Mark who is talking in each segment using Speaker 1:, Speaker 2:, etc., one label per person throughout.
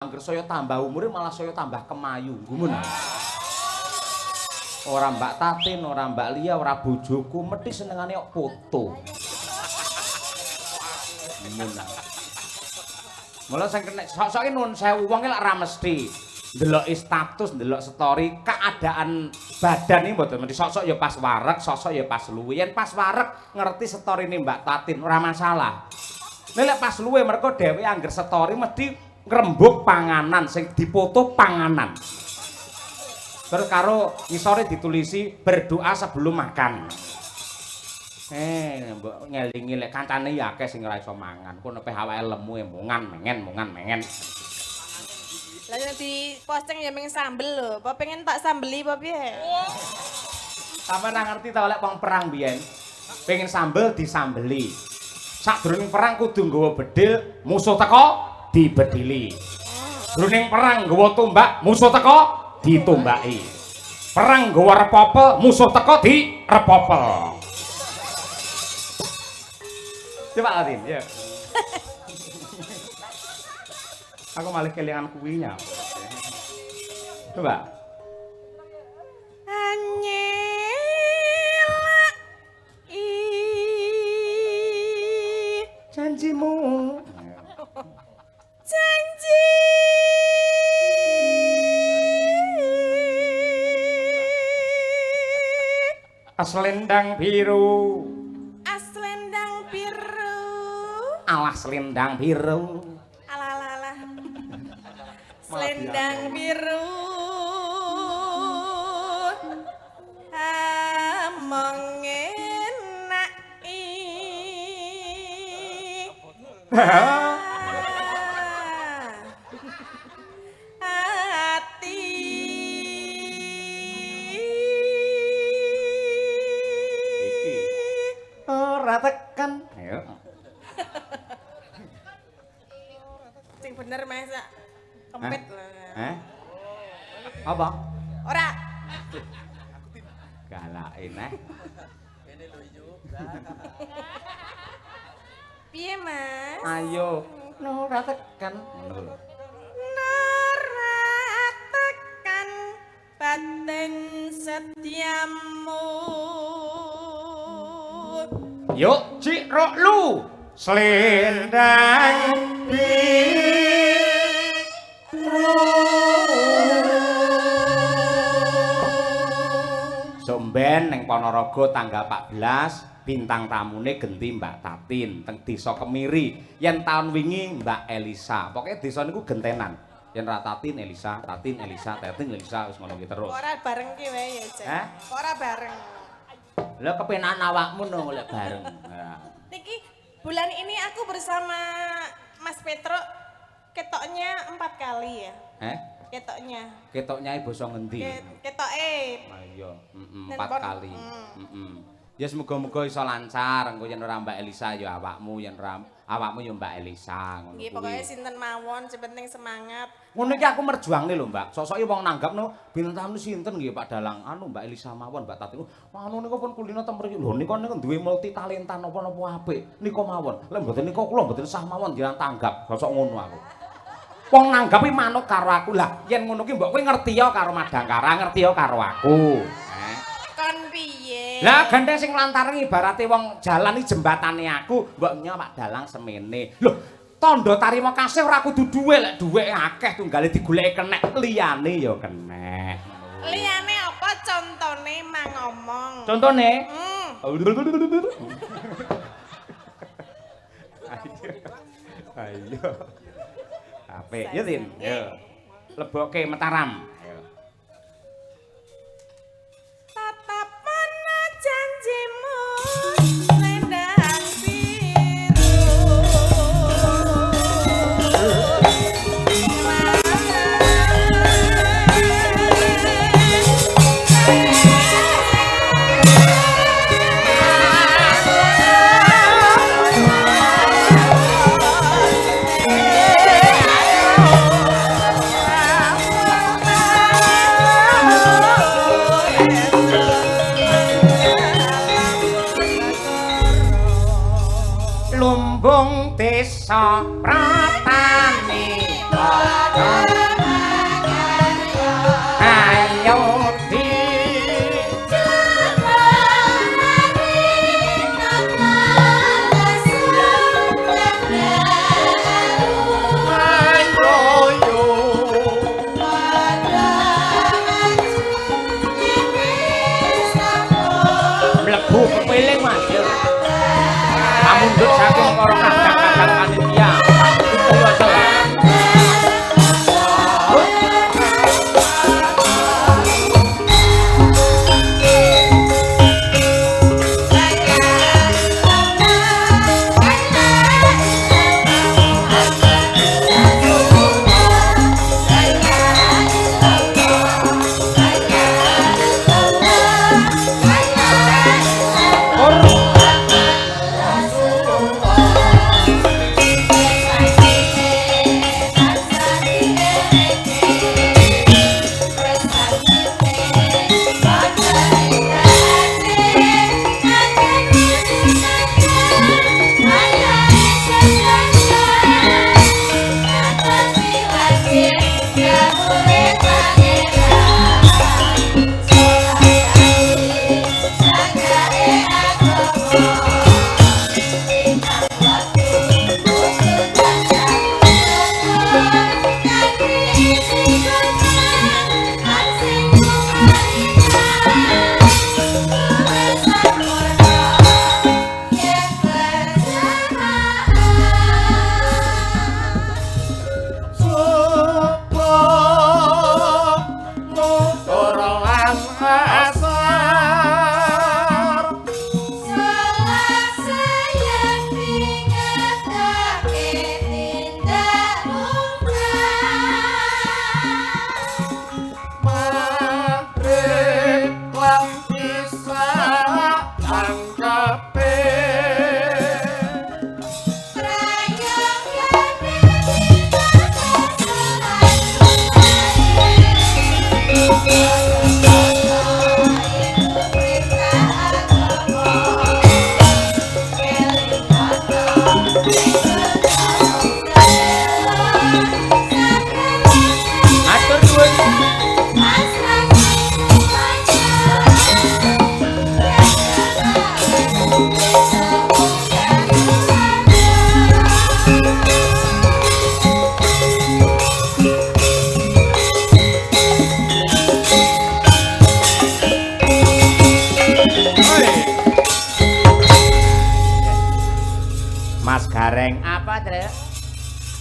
Speaker 1: Angger saya tambah umure malah saya tambah kemayu. Gumun. Ora Mbak Tatin, ora Mbak Lia, ora bojoku, mesti senengane kok foto. Gumun. Mula sing kena sok-soke nuwun sewu wong lek ora mesti ndeloki status, ndelok story, keadaan badan iki mboten mesti sok-sok ya pas wareg, sok-sok ya pas luwe. Yen pas wareg ngerti storine Mbak Tatin ora masalah. Nek pas luwe mergo dhewe angger story mesti ngrembug panganan sing dipoto panganan. Terus karo ngisore ditulisi berdoa sebelum makan. Mbok ngelingi lek kancane ya akeh sing ora iso mangan. Kono pe awake lemu mungan mengen.
Speaker 2: Lah yang di posting ya pengen sambel lho. Apa pengen tak sambeli apa piye?
Speaker 1: Sampe nang ngerti ta lek wong perang biyen pengen sambel disambeli. Sadurunge perang kudu nggawa bedil, musuh teko dibedili. Jroning perang nggawa tombak, musuh teko ditumbaki. Perang nggawa repopel, musuh teko direpopel. Coba Latin, ya. Aku malah kelingan kuwinya. Coba.
Speaker 2: Anyela
Speaker 1: Janjimu.
Speaker 2: Janji
Speaker 1: Selendang biru.
Speaker 2: Aslendang biru.
Speaker 1: Alah selendang biru.
Speaker 2: Alah. Selendang biru. Among enaki. Ati.
Speaker 1: Iki ora tekan. Ayo.
Speaker 2: Sing bener Mas. Kempit lah.
Speaker 1: Apa?
Speaker 2: Ora.
Speaker 1: Galake neh.
Speaker 2: Piye Mas?
Speaker 1: Ayo. Ora tekan.
Speaker 2: Nara tekan batin setiamu.
Speaker 1: Yuk, Cik Roklu. Selendang biru. Somben ning Ponorogo tanggal 14 bintang tamune genti Mbak Tatin teng Desa Kemiri. Yen taun wingi Mbak Elisa. Pokoke desa niku gentenan. Yen ra Tatin Elisa, Tatin Elisa, Tatin Elisa wis ngono ki terus.
Speaker 2: Ora bareng ki wae ya, Cek. Ora bareng.
Speaker 1: Lah kepenan awakmu no lek bareng. Nah.
Speaker 2: Niki bulan ini aku bersama Mas Petro ketoknya 4 kali ya. Ketoknya.
Speaker 1: Ketoknya basa ngendi?
Speaker 2: Ketoke.
Speaker 1: Ah iya, 4 kali. Ya semoga-moga iso lancar, engko yen ora Mbak Elisa ya awakmu, yen ora awakmu ya Mbak Elisa ngono kuwi.
Speaker 2: Nggih, pokoke sinten mawon, sing penting semangat.
Speaker 1: Ngono iki aku merjuangne lho, Mbak. Sosoke wong nanggapno bintang tamu sinten nggih Pak Dalang. Anu Mbak Elisa mawon, Mbak Tatin. Anu niku pun kulino teng mriki. Lho niku duwe multi talenta napa-napa apik. Nika mawon. Lek mboten nika kula mboten sah mawon jenengan tanggap. Gosok ngono aku. Wong nanggap iki manut karo aku. Lah yen ngono ki mbok kowe ngerti ya karo Madangkara, ngerti ya karo aku.
Speaker 2: Kon piye?
Speaker 1: Lah gandeng sing lantaran ibarate wong jalan iki jembatane aku, mboknya Pak Dalang semene. Lho, tandha tarima kasih ora kudu duwe, lek duwe akeh tunggale digoleki kenek, liyane ya kenek.
Speaker 2: Liyane apa contone mang ngomong?
Speaker 1: Contone? Ayo. Apik, ya Tin. Yo. Lebokke Mataram. Ayo.
Speaker 2: Tatapan janjimu selendang biru.
Speaker 1: Lumbung desa Pratani. ayo di mlebu kepiling Mas mundut saking para kadang-kadang panitia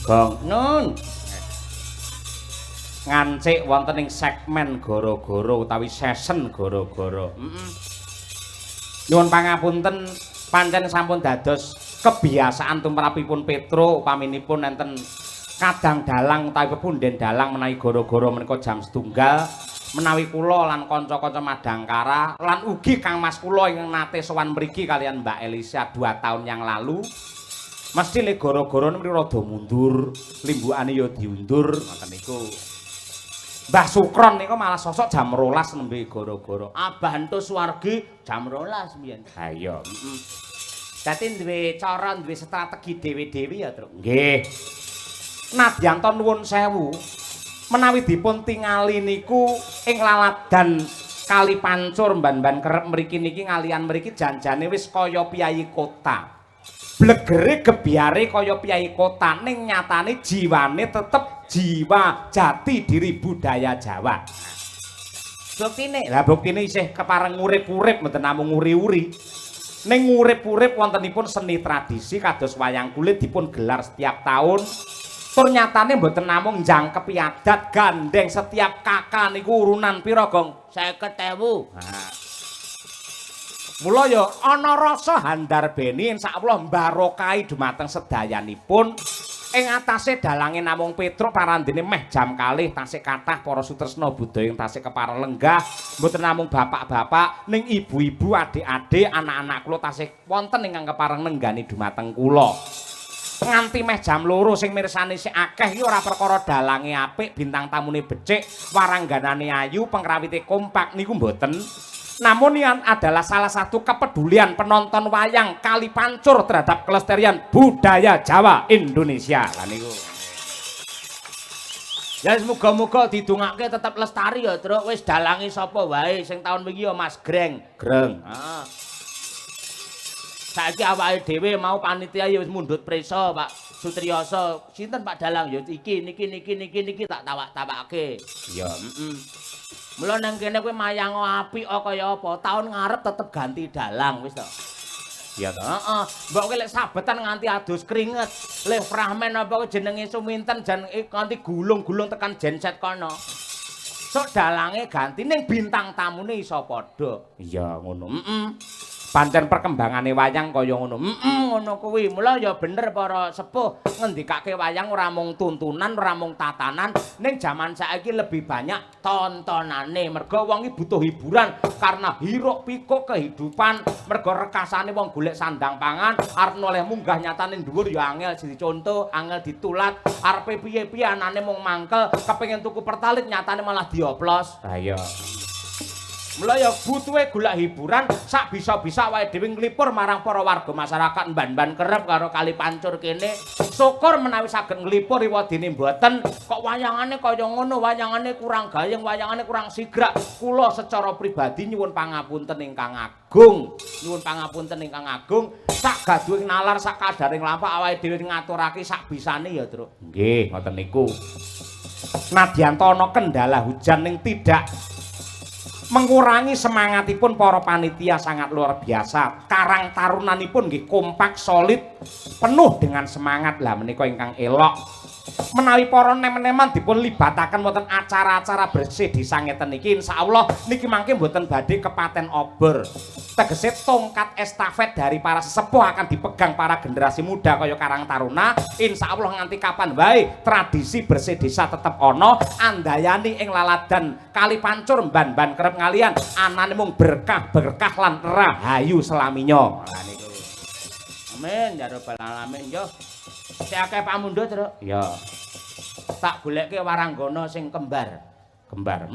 Speaker 1: Bang Nun ngancik wonten ing segmen goro-goro utawi season goro-goro. Nyuwun pangapunten pancen sampun dados kebiasaan tumrapipun Petro upaminipun enten kadang dalang utawi pepunden dalang menawi goro-goro menika jam 7 menawi kula lan kanca-kanca Madangkara lan ugi Kang Mas kula ingkang nate sowan mriki kalian Mbak Elisa 2 tahun yang lalu. Mesti le goro-goro niku rada mundur, limbukane ya diundur, ngoten niku. Mbah Sukron niku malah sosok jam 12 nembe goro-goro. Abah Entu Suwargi jam 12 mbiyen. Ha iya, heeh. Dadi duwe cara, duwe strategi dhewe-dhewe ya, Truk. Nggih. Nadyan to nuwun sewu, menawi dipun tingali niku ing laladan Kali Pancur mban-mban kerep mriki niki ngalian mriki janjane wis kaya piyayi kota. Blegere gebyare kaya piyayi kota ning nyatane jiwane tetep jiwa jati diri budaya Jawa. Buktine isih kepareng urip-urip mboten namung uri-uri. Ning urip-urip wontenipun seni tradisi kados wayang kulit dipun gelar setiap tahun. Tur nyatane mboten namung njangkepi adat gandeng setiap kakak niku urunan pira, Gong? 50.000. Nah. Mula ya ana rasa handar beni insyaallah mbarokahi dumateng sedayanipun ing atase dalange namung Petruk parandene meh jam kalih tasih kathah para sutresna budaya ing tasih kepareng lenggah mboten namung bapak-bapak ning ibu-ibu adik-adik anak-anak kula tasih wonten ingkang kepareng nenggani dumateng kula nganti meh jam 2 sing mirsani sik akeh iki ora perkara dalange apik bintang tamune becik warangganane ayu pengrawite kompak niku mboten. Namun yang adalah salah satu kepedulian penonton wayang Kali Pancur terhadap kelestarian budaya Jawa Indonesia. Lah niku. Ya muga-muga didongake tetep lestari ya, Truk. Wis dalange sapa wae sing taun wingi ya Mas Greng. Greng. Heeh. Saiki awake dhewe mau panitia ya wis mundhut prisa, Pak Sutriyasa. Sinten Pak Dalang? Ya iki niki tak tawak-tawake. Ya, Mula nang kene kowe mayang apik kaya apa, taun ngarep tetep ganti dalang wis to. Ya to, heeh. Mbok kowe lek sabetan nganti adus keringet, le frahmen apa jenenge suminten jan nganti gulung-gulung tekan genset kono. Sok dalange ganti ning bintang tamune iso padha. Iya ngono. Pancen perkembangane wayang kaya ngono. Ngono kuwi. Mula ya bener para sepuh ngendikake wayang ora mung tuntunan, ora mung tatanan, ning jaman saiki lebih banyak tontonane. Mergo wong iki butuh hiburan karena hiruk pikuk kehidupan. Mergo rekasane wong golek sandang pangan, arep noleh munggah nyatane dhuwur ya angel dicontoh, angel ditulat. Arepe piye-piye anane mung mangkel, kepengin tuku pertalit nyatane malah dioplos. Ha iya. Mula ya butuhe golek hiburan sak bisa-bisa wae dhewe nglipur marang para warga masyarakat Mban-Mban Kerep karo Kali Pancur kene. Syukur menawi saged nglipur iwadene mboten kok wayangane kaya ngono, wayangane kurang gayeng, wayangane kurang sigrak. Kula secara pribadi nyuwun pangapunten ingkang agung. Nyuwun pangapunten ingkang agung. Sak gaduhe nalar sak kadaring lampah awake dhewe ngaturake sak bisane ya, Truk. Nggih, ngoten niku. Nadyan ana kendala hujan ning tidak mengurangi semangatipun para panitia sangat luar biasa. Karang tarunanipun nggih kompak solid, penuh dengan semangat. Lah menika ingkang elok. Menawi para nem-neman dipun libataken wonten acara-acara bersih desa ngeten iki insyaallah niki mangke mboten badhe kepaten obor. Tegese tongkat estafet dari para sesepuh akan dipegang para generasi muda kaya Karang Taruna. Insyaallah nganti kapan wae tradisi bersih desa tetep ana, andayani ing laladan Kali Pancur Mban-Mban Kerep ngalian anane mung berkah lan rahayu selaminya. Lah niku. Amin ya rabbal alamin yo. Sik akeh pamundhut, Truk. Ya. Tak goleke waranggana sing kembar. Kembar.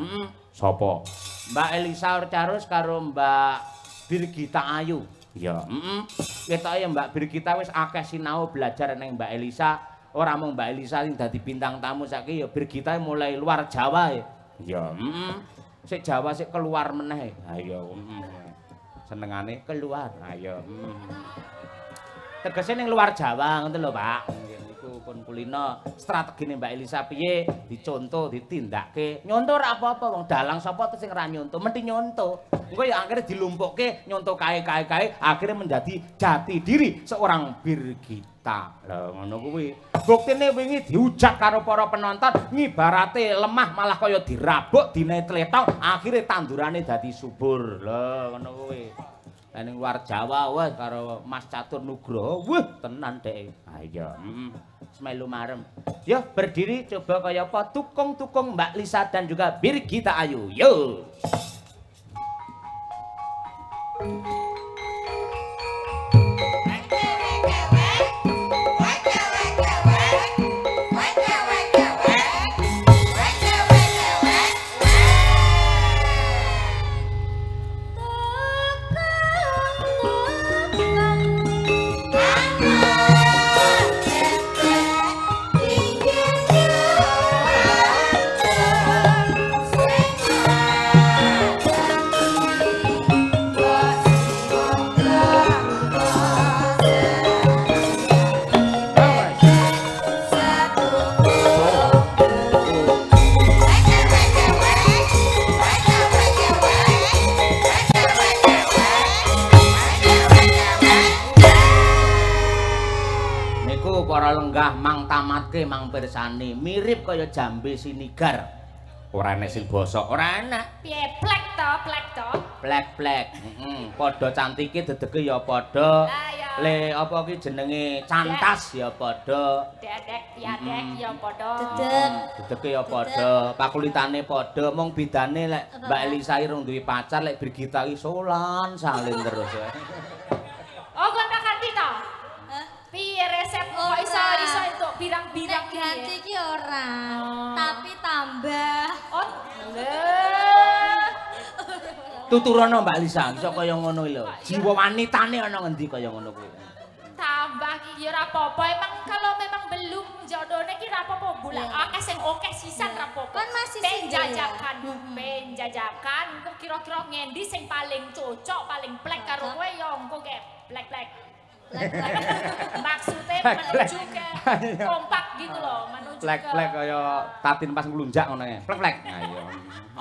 Speaker 1: Sapa? Mbak Elisa Orcarus karo Mbak Birgita Ayu. Ya, ketoke Mbak Birgita wis akeh sinau belajar ning Mbak Elisa. Ora mung Mbak Elisa sing dadi bintang tamu saiki ya Birgita mulai luar Jawa ya. Ya, sik Jawa sik keluar meneh. Ha ya, senengane keluar. Ha ya, tegese ning luar Jawa ngoten lho, Pak. Niku pun kulino strategine Mbak Elisa piye dicontoh, ditindakke. Nyontoh ora apa-apa wong dalang sapa sing ora nyontoh, mesti nyontoh. Engko ya akhirnya dilumpukke nyontoh kae akhirnya menjadi jati diri seorang Birgita. Lah ngono kuwi. Buktine wingi dihujat karo para penonton ngibarate lemah malah kaya dirabuk, dinetletok, akhirnya tandurane dadi subur. Lah ngono kuwi. Lah ning luar Jawa wah karo Mas Catur Nugroho, wah tenan dhek. Ha iya, semelu marem. Yo berdiri coba kaya apa tukung-tukung Mbak Lisa dan juga Birgita Ayu. Yo. Mang pirsani mirip kaya jambe sinigar. Ora enek sing bosok, ora enek.
Speaker 2: Piye plek to?
Speaker 1: Plek-plek. Padha cantike dedege ya padha. Le apa ki jenenge cantas ya padha.
Speaker 2: Dedek ya padha.
Speaker 1: Dedege ya padha, pakulitane padha, mung bedane lek Mbak Elisa irung duwe pacar, lek Birgita ki solan salin terus.
Speaker 2: Oh, kon ganti to? Piye resep kok iso entuk birang-birang
Speaker 3: iki? Ganti ki ora, tapi tambah.
Speaker 2: Oh, lho.
Speaker 1: Tuturana Mbak Lisa, iso kaya ngono lho. Jiwa wanitane ana ngendi kaya ngono kuwi.
Speaker 2: Tambah
Speaker 4: iki ya ora apa-apa. Emang kalau memang belum jodohnya ki ora apa-apa bulan. Akeh sing oke sisan ora apa-apa.
Speaker 3: Kan masih
Speaker 4: penjajakan. Penjajakan kok kira-kira ngendi sing paling cocok, paling plek karo kowe ya engko ge plek-plek. Maksudnya menuju ke kompak gitu loh, menuju ke
Speaker 1: Plek-plek kaya tatin pas nglunjak ngono ya. Plek-plek. Ayo.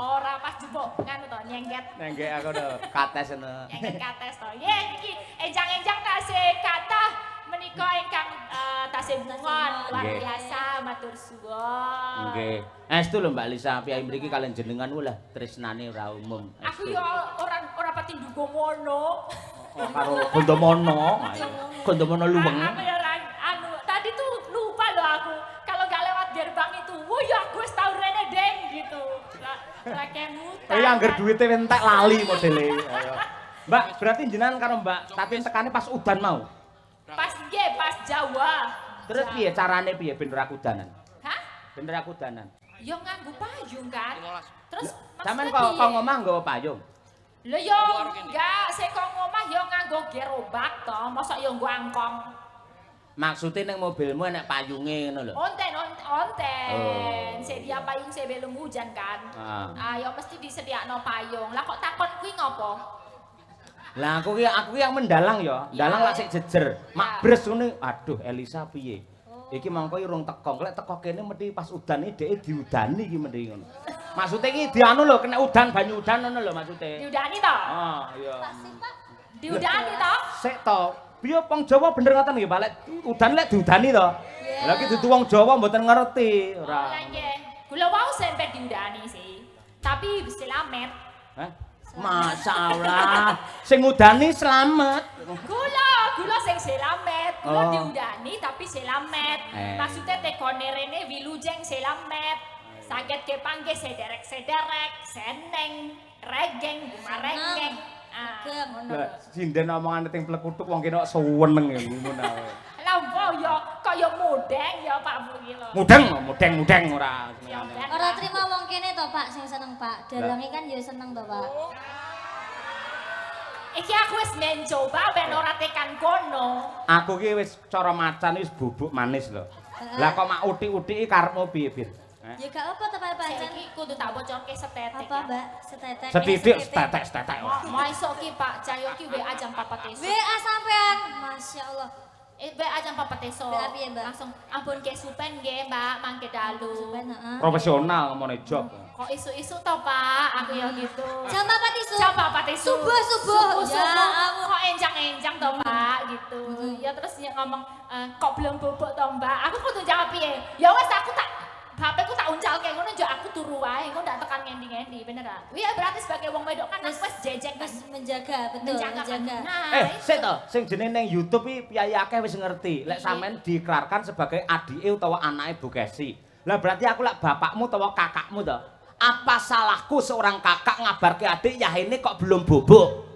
Speaker 4: ora pas jupuk nganu to nyengket.
Speaker 1: Nengke aku udah kates ngono.
Speaker 4: Nyengket kates to. Ye iki enjang-enjang tasih kathah menika ingkang tasih bungon luar
Speaker 1: Nggih.
Speaker 4: biasa matur suwun.
Speaker 1: Nggih. Estu lho Mbak Lisa, piyai mriki kalian jenengan lah tresnane ora umum.
Speaker 4: Aku yo ora pati nduga ngono.
Speaker 1: Karo Gondomono. Gondomono luweng.
Speaker 4: Aku ya ora anu tadi tuh lupa loh aku kalau nggak lewat gerbang itu. Wah ya aku wis tau rene deng gitu. Lah kemutan.
Speaker 1: Iya angger duwite entek lali modele. Ayo. Mbak, berarti jenengan karo Mbak Tatin tekane pas udan mau.
Speaker 4: Pas nggih pas Jawa.
Speaker 1: Terus piye carane piye ben ora kudanan?
Speaker 4: Hah?
Speaker 1: Ben ora kudanan.
Speaker 4: Yo nganggo payung kan. Terus
Speaker 1: Sampeyan
Speaker 4: maksudnya
Speaker 1: kok
Speaker 4: piye?
Speaker 1: ngomah nggawa payung?
Speaker 4: Lho yo enggak, sik kok ngomah yo nganggo gerobak to, mosok yo nggo angkong.
Speaker 1: Maksudnya ning mobilmu enek payunge ngono lho.
Speaker 4: Onten.
Speaker 1: Oh.
Speaker 4: Sedia payung sebelum hujan kan.
Speaker 1: Ah.
Speaker 4: Yo mesti disediakno payung. Lah kok takon kuwi ngopo?
Speaker 1: Lah aku ki yang mendalang ya. Dalang lak sik jejer. Makbres ngene. Aduh Elisa piye? Iki mangko urung teko. Lek teko kene mesti pas udan iki dheke diudani iki mesti ngono. Maksudnya iki dianu lho kena udan banyu udan ngono lho maksudnya.
Speaker 4: Diudani to?
Speaker 1: Oh, iya.
Speaker 4: Diudani to?
Speaker 1: Sik to. Piye wong Jawa bener ngoten nggih, Pak? Lek udan lek diudani to. Lah iki dudu wong Jawa mboten ngerti, ora.
Speaker 4: Lah nggih. Kula wau sampe diudani sih. Tapi selamat.
Speaker 1: Hah? Masyaallah. Sing udani slamet.
Speaker 4: Kula sing selamat. Kula
Speaker 1: Oh.
Speaker 4: diudani tapi selamat. Maksudnya tekone rene wilujeng selamat. Saged kepanggih sederek-sederek, seneng, regeng, gumarengeng. Ngono.
Speaker 1: Lah sinden omongane ting plekutuk wong kene kok suweneng ya ngono ae.
Speaker 4: Lah apa ya kaya mudeng ya Pak Bu iki lho.
Speaker 1: Mudeng ora.
Speaker 3: Ora terima wong kene to, Pak, sing seneng, Pak. Dalange kan ya seneng to, Pak.
Speaker 4: Iki aku wis mencoba ben ora tekan kono.
Speaker 1: Aku ki wis cara macan wis bubuk manis lho. Lah kok mak utik-utiki karepmu piye, Bir?
Speaker 3: Ya gak apa to, Pak pancen.
Speaker 4: Saiki kudu tak bocorke setetek.
Speaker 3: Apa, Mbak? Setetek.
Speaker 1: Setitik setetek.
Speaker 4: Mau esuk ki Pak Cahyo ki WA jam 4 esuk.
Speaker 3: WA sampean. Masyaallah.
Speaker 4: WA jam 4 esuk.
Speaker 3: WA piye, Mbak?
Speaker 4: Langsung ampun ke supen nggih, Mbak, mangke dalu.
Speaker 3: Sampean, heeh.
Speaker 1: Profesional ngomongane job.
Speaker 4: Kok isu-isu to, Pak? Aku ya gitu.
Speaker 3: Jam 4 isu.
Speaker 4: Jam 4 esuk.
Speaker 3: Subuh. Ya ampun.
Speaker 4: Kok enjang-enjang to, Pak, gitu. Ya terus dia ngomong, kok belum bobok to, Mbak? Aku kudu jawab piye? Ya wes aku tak HP ku tak uncalke ngono yo aku turu wae, engko ndak tekan ngendi-ngendi, bener ah. Kuwi ya berarti sebagai wong wedok kan aku wis jejek kan.
Speaker 3: Wis menjaga, betul, menjaga.
Speaker 4: Nah,
Speaker 1: Sik to, sing jenenge nang YouTube iki piyai akeh wis ngerti. Lek sampean diiklarkan sebagai adike utawa anake Bu Kesi. Lah berarti aku lek bapakmu utawa kakakmu to. Apa salahku seorang kakak ngabarke adik Yahene kok belum bobok?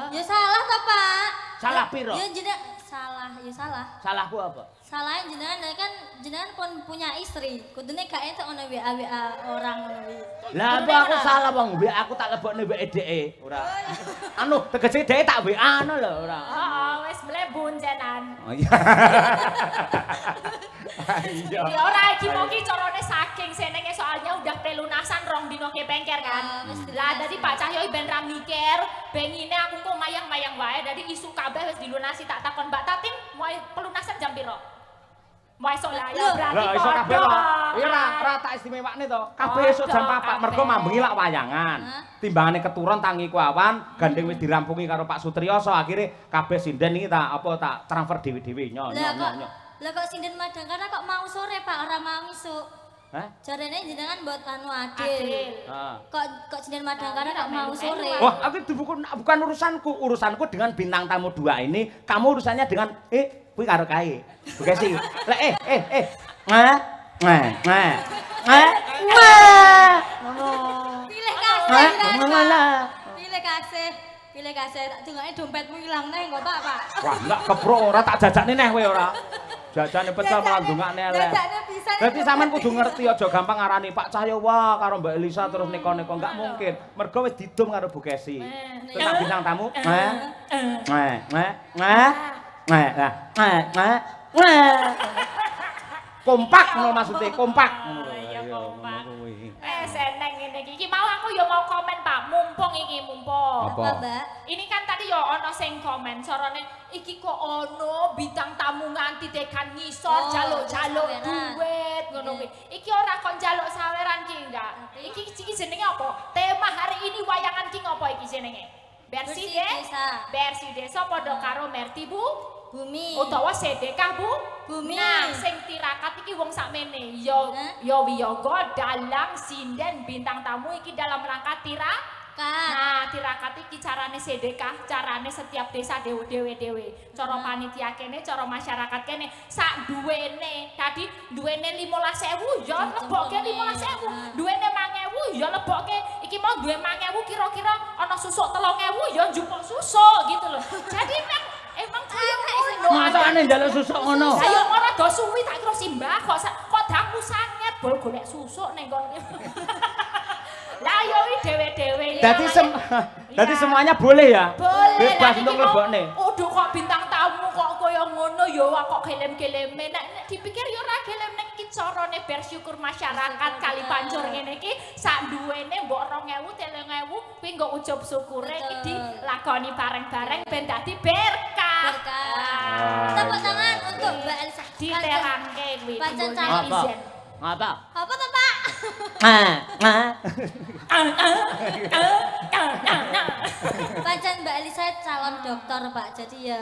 Speaker 3: Ya salah to, Pak.
Speaker 1: Salah piro?
Speaker 3: Ya jenengan salah, ya salah.
Speaker 1: Salahku apa?
Speaker 3: Salahin jenengan kan jenengan pun punya istri. Kudune gak entuk ono WA orang ngono kuwi.
Speaker 1: Lah apa aku salah wong WA aku tak lebokne WA dheke. Ora. Anu tegese dheke tak WA-no lho ora.
Speaker 4: heeh, wis mlebu jenan.
Speaker 1: Oh iya. Iya.
Speaker 4: Ya ora iki mau ki carane saking senenge soalnya udah pelunasan rong dino kepengker kan. Lah dadi Pak Cahyo ben ra mikir, bengine aku kok mayang-mayang wae dadi isu kabeh wis dilunasi tak takon Mbak Tatin mau pelunasan jam piro? Mau esuk lah ya berarti
Speaker 1: Lah iso kabeh
Speaker 4: padha.
Speaker 1: kok. Iya ora tak istimewakne to. Kabeh esuk jam 4 mergo mambengi lak wayangan. Timbangane keturun tangi ku awan, gandeng wis dirampungi karo Pak Sutriyoso, akhire kabeh sinden iki tak transfer dhewe-dhewe nyok.
Speaker 3: Lah kok sinden Madangkara kok mau sore, Pak, ora mau isuk.
Speaker 1: Hah?
Speaker 3: Jarene jenengan buat anu adil.
Speaker 1: Heeh.
Speaker 3: Kok sinden Madangkara kok mau sore?
Speaker 1: Wah, aku itu bukan urusanku. Urusanku dengan bintang tamu 2 ini. Kamu urusannya dengan kuwi karo kae. Bukan sih. Lah
Speaker 3: Pilih kasih.
Speaker 1: Ngono.
Speaker 3: Pilih kasih. Tak dungake dompetmu ilang neh kok, Pak.
Speaker 1: Wah, enggak kepro ora tak jajakne neh kowe ora. Jajane pecel malah ndongakne elek.
Speaker 3: Jajakne pisan.
Speaker 1: Berarti sampean kudu ngerti aja gampang ngarani Pak Cahyo wah karo Mbak Elisa terus neko-neko enggak mungkin. Mergo wis didum karo Bu Kesi. Terus tak bintang tamu. Kompak ngono maksude, kompak.
Speaker 4: Iya kompak. Seneng ngene iki. Iki mau aku ya mau komen Pak, mumpung iki mumpung.
Speaker 1: Apa?
Speaker 3: Mbak?
Speaker 4: Ini kan tadi ya ono sing komen sorone iki kok ono bintang tamu nganti tekan ngisor jaluk-jaluk duit ngono kuwi. Iki ora kon jaluk saweran ki enggak. Iki jenenge apa? Tema hari ini wayangan ki ngopo iki jenenge? Bersih desa. Bersih desa padha karo Merti Bu.
Speaker 3: Bumi.
Speaker 4: Utawa sedekah Bu.
Speaker 3: Bumi.
Speaker 4: Nah, sing tirakat iki wong sakmene. Yo wiyoga, dalang, sinden, bintang tamu iki dalam rangka tirakat. Nah, tirakat iki carane sedekah, carane setiap desa dewe-dewe. Cara panitia kene, cara masyarakat kene sak duwene. Tadi duwene 15.000 ya lebokke 15.000. Duwene 5.000 ya lebokke. Iki mau duwe 5.000 kira-kira ana susuk 3.000 ya njupuk susuk gitu loh. Jadi emang kaya ngono.
Speaker 1: Masane njaluk susuk ngono.
Speaker 4: Lah yo ora do suwi tak kira simbah kok dangku sanget bol golek susuk ning kono. Lah yo iki dewe-dewe.
Speaker 1: Dadi semuanya boleh ya?
Speaker 4: Boleh.
Speaker 1: Bebas untuk lebokne.
Speaker 4: Udah kok bintang tamu kok kaya ngono yo kok gelem-geleme. Nek dipikir yo ora gelem nek iki carane bersyukur masyarakat kali pancur ngene iki sak duwene mbok 2.000 3.000 kuwi nggo ucap syukure iki dilakoni bareng-bareng ben dadi berkah.
Speaker 3: Tepuk tangan untuk Mbak Elisa.
Speaker 4: Diterangke kuwi.
Speaker 3: Pancen
Speaker 4: netizen.
Speaker 1: Apa?
Speaker 3: Apa tuh, Pak? Pancen Mbak Elisa calon dokter, Pak. Jadi ya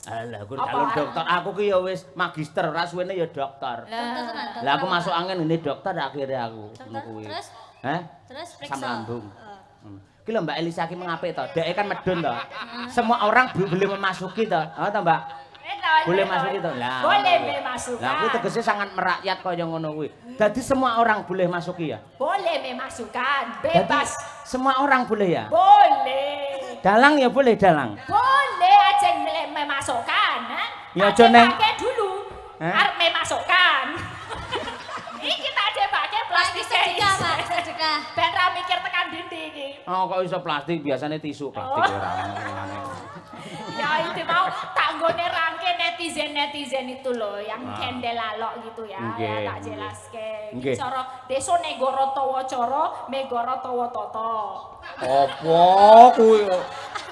Speaker 1: Alah, aku calon dokter. Aku ki ya wis magister, ora suwene ya dokter.
Speaker 3: dokter tenan.
Speaker 1: Lah aku masuk angin ini dokter akhirnya aku ngono kuwi.
Speaker 3: Terus?
Speaker 1: Hah?
Speaker 3: Terus periksa.
Speaker 1: Asam lambung. Ki lho Mbak Elisa ki mengapik to? Dek kan medun to. Semua orang boleh memasuki to. Oh to, Mbak? Boleh masuk itu. Lah.
Speaker 4: Boleh memasukkan.
Speaker 1: Lah kuwi tegese sangat merakyat kaya ngono kuwi. Dadi semua orang boleh masuki ya?
Speaker 4: Boleh memasukkan, bebas.
Speaker 1: Dadi semua orang boleh ya?
Speaker 4: Boleh.
Speaker 1: Dalang ya boleh dalang.
Speaker 4: Boleh aja memasukkan, ha?
Speaker 1: Ya aja neng.
Speaker 4: Pakai dulu. Arep memasukkan. Iki kita aja pakai plastik
Speaker 3: sedekah, Pak, sedekah.
Speaker 4: Ben ra mikir tekan dindi iki.
Speaker 1: Oh kok iso plastik, biasanya tisu plastik ora ngono.
Speaker 4: Ya itu mau tak nggone rangke netizen itu loh yang kendel lalok gitu ya. Ya tak jelaske. Iki cara desa negara tawa cara, megara tawa tata.
Speaker 1: Apa kuwi?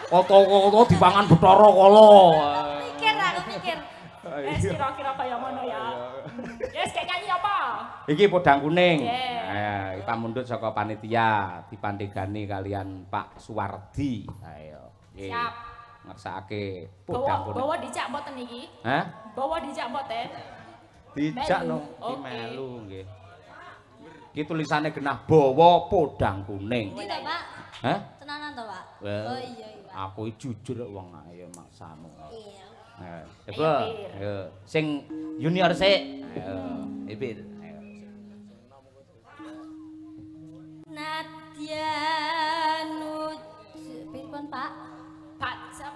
Speaker 1: Kota-kota dipangan Bathara Kala.
Speaker 3: Mikir aku mikir.
Speaker 4: Wes kira-kira kaya ngono ya. Yes, kayak nyanyi apa?
Speaker 1: Iki podang kuning.
Speaker 4: Yeah.
Speaker 1: Kita mundut saka panitia dipandegani kalian Pak Suwardi. Ayo.
Speaker 4: Siap.
Speaker 1: Ngersakake podang kuning.
Speaker 4: Bawa dijak mboten iki?
Speaker 1: Hah?
Speaker 4: Bawa dijak mboten?
Speaker 1: Dijak
Speaker 4: Melu.
Speaker 1: no, iki
Speaker 4: Oke.
Speaker 1: melu nggih. Iki tulisane genah bawa podang kuning.
Speaker 3: Iki to, Pak.
Speaker 1: Hah?
Speaker 3: Tenanan to, Pak?
Speaker 1: Well,
Speaker 3: Oh iya, Pak.
Speaker 1: Aku jujur wong ayo maksamu.
Speaker 3: Iya.
Speaker 1: Coba, ayo. Sing junior sik. Ayo, Ibir. Ayo.
Speaker 3: Nadia Pripun, Pak?
Speaker 4: Pak Sep.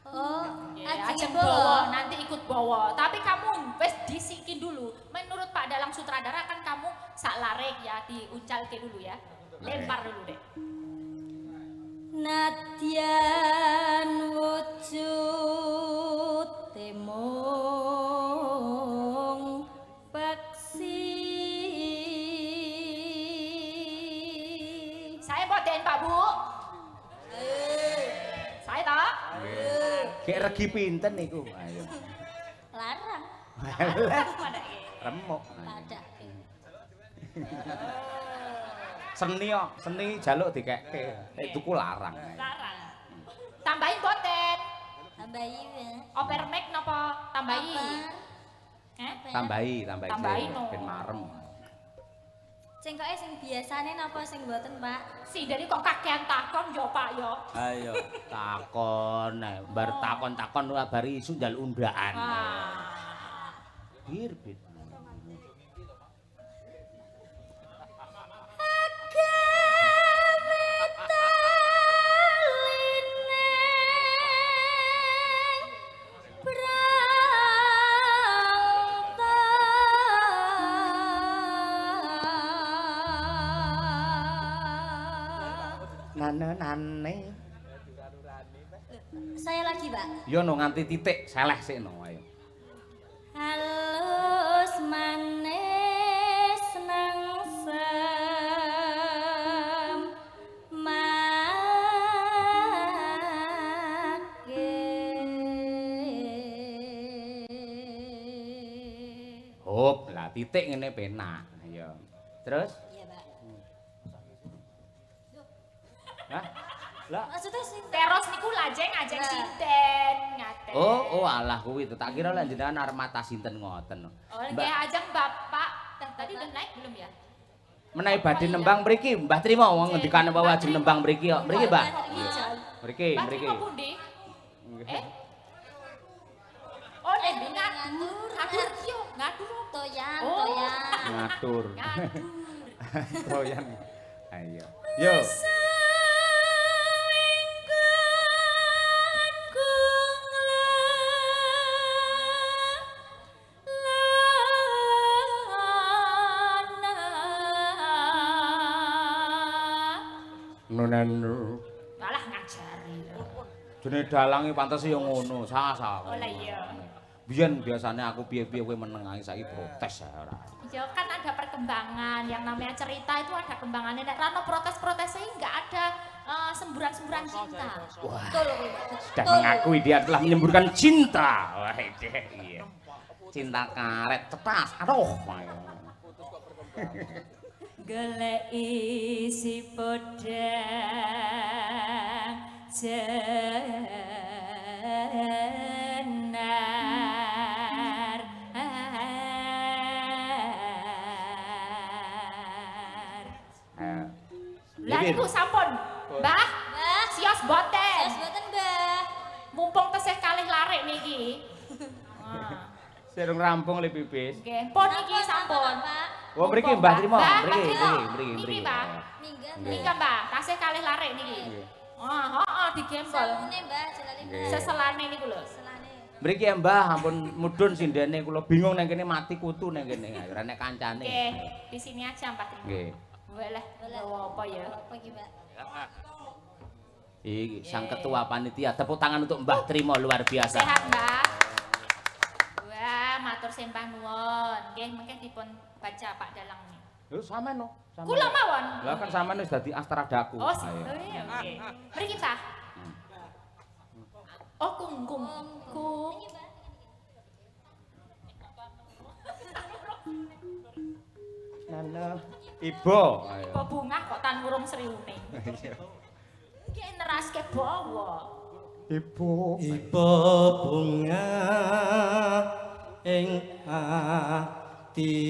Speaker 3: Oh,
Speaker 4: Ajeng bawa, nanti ikut bawa. Tapi kamu wes disikin dulu. Menurut Pak Dalang sutradara kan kamu sak larek ya, diuncalke dulu ya. Lempar dulu deh.
Speaker 3: Nadyan wujud temung peksi.
Speaker 4: Saya boten Pak Bu. Saya tak.
Speaker 1: Kayak regi pinten niku. Ayo.
Speaker 3: Larang.
Speaker 1: Remuk.
Speaker 3: Pada.
Speaker 1: Seni kok, seni jaluk dikekke. Tuku larang.
Speaker 4: Larang. Tambahin boten.
Speaker 3: Tambahi ya.
Speaker 4: Overmax napa tambahi?
Speaker 1: Tambahi
Speaker 4: Tambahi
Speaker 1: sih,
Speaker 4: no.
Speaker 1: ben marem.
Speaker 3: Cengkoke sing biasane napa sing mboten, Pak?
Speaker 4: Si dari kok kakean takon yo Pak yo.
Speaker 1: Ayo, takon, bar takon-takon bar isu njal undaan. Birbit.
Speaker 3: Nane. Saya lagi, Pak.
Speaker 1: Yo no nganti titik seleh sik no ayo.
Speaker 3: Halus manis nangsem make.
Speaker 1: Hop, lah titik ngene penak. Ayo. Terus?
Speaker 3: Iya, Pak.
Speaker 1: Hah? Lah.
Speaker 3: Maksudnya sing
Speaker 4: Teros niku lajeng ajeng sinten ngaten.
Speaker 1: Oh, alah kuwi itu. Tak kira lek jenengan arep mata sinten ngoten.
Speaker 4: Oh, nggih ajeng Bapak. Tadi udah naik belum ya?
Speaker 1: Menawi badhe nembang mriki, Mbah Trima wong ngendikane bahwa ajeng nembang mriki kok. Mriki, Mbah. Mriki,
Speaker 4: Mbak
Speaker 1: mriki.
Speaker 4: Trimo pundi? Oh, nek ngatur. Ngatur yo, ngatur.
Speaker 3: toyan,
Speaker 4: Oh.
Speaker 3: toyan.
Speaker 1: Ngatur.
Speaker 4: Ngatur.
Speaker 1: Toyan. Ayo. Yo. Nonen.
Speaker 4: Malah ngajari.
Speaker 1: Jenenge dalange pantes yo ngono, sah-sah.
Speaker 4: Oh lah iya.
Speaker 1: Biyen biasane aku piye-piye kowe meneng ae saiki protes ae ora.
Speaker 4: Ya kan ada perkembangan, yang namanya cerita itu ada kembangannya. Nek rano protes-protesnya nggak ada semburan-semburan cinta.
Speaker 3: Betul, Pak.
Speaker 1: Sudah mengakui dia telah menyemburkan cinta. Wah, iya. Cinta karet cetas. Aduh.
Speaker 4: Golek isi podang jenar. Lah niku sampun, Mbah.
Speaker 3: Mbah,
Speaker 4: Sios boten.
Speaker 3: sios boten, Mbah.
Speaker 4: Mumpung tesih kalih larik niki. Wah.
Speaker 1: Serung rampung le pipis.
Speaker 4: Nggih, pun niki sampun.
Speaker 3: Pak.
Speaker 1: Oh, mriki Mbah Trimo,
Speaker 4: Mbah,
Speaker 1: mriki,
Speaker 4: Mbah
Speaker 1: mriki,
Speaker 4: Trimo.
Speaker 1: mriki.
Speaker 4: Niki, Mbah.
Speaker 3: Minggat.
Speaker 4: Nika, Mbah, tasih kalih larik niki.
Speaker 1: Nggih.
Speaker 4: Wah, heeh digembol.
Speaker 3: Sambune, Mbah, jalane, Mbah.
Speaker 1: Nggih.
Speaker 4: Seselane niku lho.
Speaker 3: Selane.
Speaker 1: Mriki ya Mbah, ampun mudhun sindene kula bingung nang kene mati kutu nang kene. Ora nek kancane.
Speaker 4: Nggih, di sini aja Mbah Trimo.
Speaker 1: Nggih.
Speaker 4: Walah, apa ya?
Speaker 3: Apa iki, Mbak?
Speaker 1: Iki sang ketua panitia. Tepuk tangan untuk Mbah Trimo luar biasa.
Speaker 4: Sehat, Mbah. Wah, matur sembah nuwun. Nggih, mungkin dipun baca Pak Dalang nih.
Speaker 1: Lho sampean no.
Speaker 4: Kula mawon.
Speaker 1: Lah kan sampean wis dadi astradaku.
Speaker 4: Oh,
Speaker 1: Ayo.
Speaker 4: iya, oke. Mriki ta. Oh, kungkung. Kung.
Speaker 1: Nana, Ibu. Ayo.
Speaker 4: Kok bungah kok tan ngurung sriune. Nggih neraske bawa.
Speaker 1: Ibu.
Speaker 5: Iba bunga ing atiku.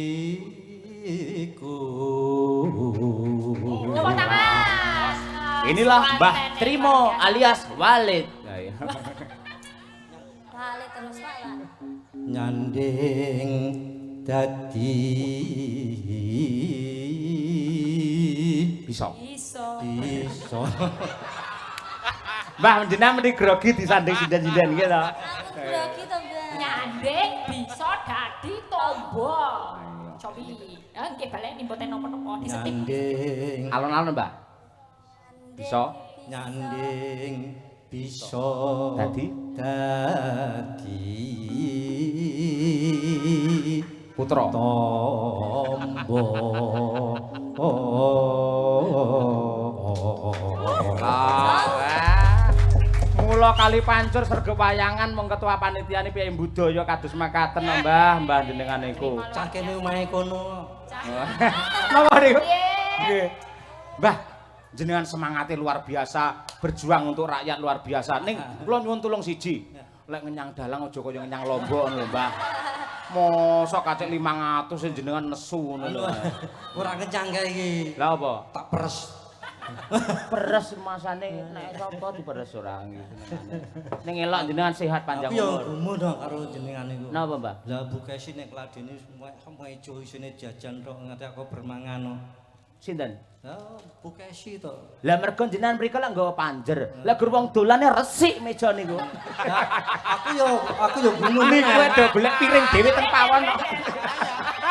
Speaker 4: Tepuk tangan.
Speaker 1: Inilah Mbah
Speaker 4: Suarane
Speaker 1: Trimo
Speaker 4: luar biasa.
Speaker 1: alias Walid. Ayo.
Speaker 3: Balik terus, Pak, ya.
Speaker 5: Nyanding dadi
Speaker 1: Bisa.
Speaker 4: Iso.
Speaker 5: iso
Speaker 1: Mbah jenengan mesti grogi disanding sinden-sinden gitu.
Speaker 3: Aku grogi to, Mbah.
Speaker 4: Nyanding bisa dadi tombo.
Speaker 1: Ayo.
Speaker 4: Cobi. Nggih baleni mboten napa-napa disetip.
Speaker 5: nyanding
Speaker 1: Alon-alon Mbah. Bisa.
Speaker 5: nyanding bisa
Speaker 1: Dadi?
Speaker 5: dadi
Speaker 1: Putra.
Speaker 5: tombo
Speaker 1: Mula kali pancur serga wayangan mung ketua panitiane piye budaya kados makaten Mbah, Mbah jenengan niku.
Speaker 5: cah kene omahe kono
Speaker 1: Napa niku?
Speaker 4: Nggih.
Speaker 1: Nggih. Mbah, jenengan semangatnya luar biasa, berjuang untuk rakyat luar biasa. Ning kula nyuwun tulung siji. Lek ngenyang dalang aja kaya ngenyang lombok lho, Mbah. Mosok kacek 500 sing jenengan nesu ngono lho.
Speaker 5: ora kencang kae iki
Speaker 1: Lah apa?
Speaker 5: tak peres
Speaker 1: Peres masane nek sapa diperes ora gitu. Ning elok jenengan sehat panjang
Speaker 5: aku yo
Speaker 1: umur.
Speaker 5: gumun dong karo jenengan niku
Speaker 1: Napa, Mbah?
Speaker 5: lah Bu Kesi nek kladene semua ijo isine jajan tok nganti aku bermangan no.
Speaker 1: Sinten?
Speaker 5: Lah Bu Kesi to.
Speaker 1: Lah mergo jenengan mriko lek nggawa panjer. Lah gur wong dolane resik meja niku.
Speaker 5: Lah, aku yo gumun
Speaker 1: Niku do golek piring dhewe teng pawon.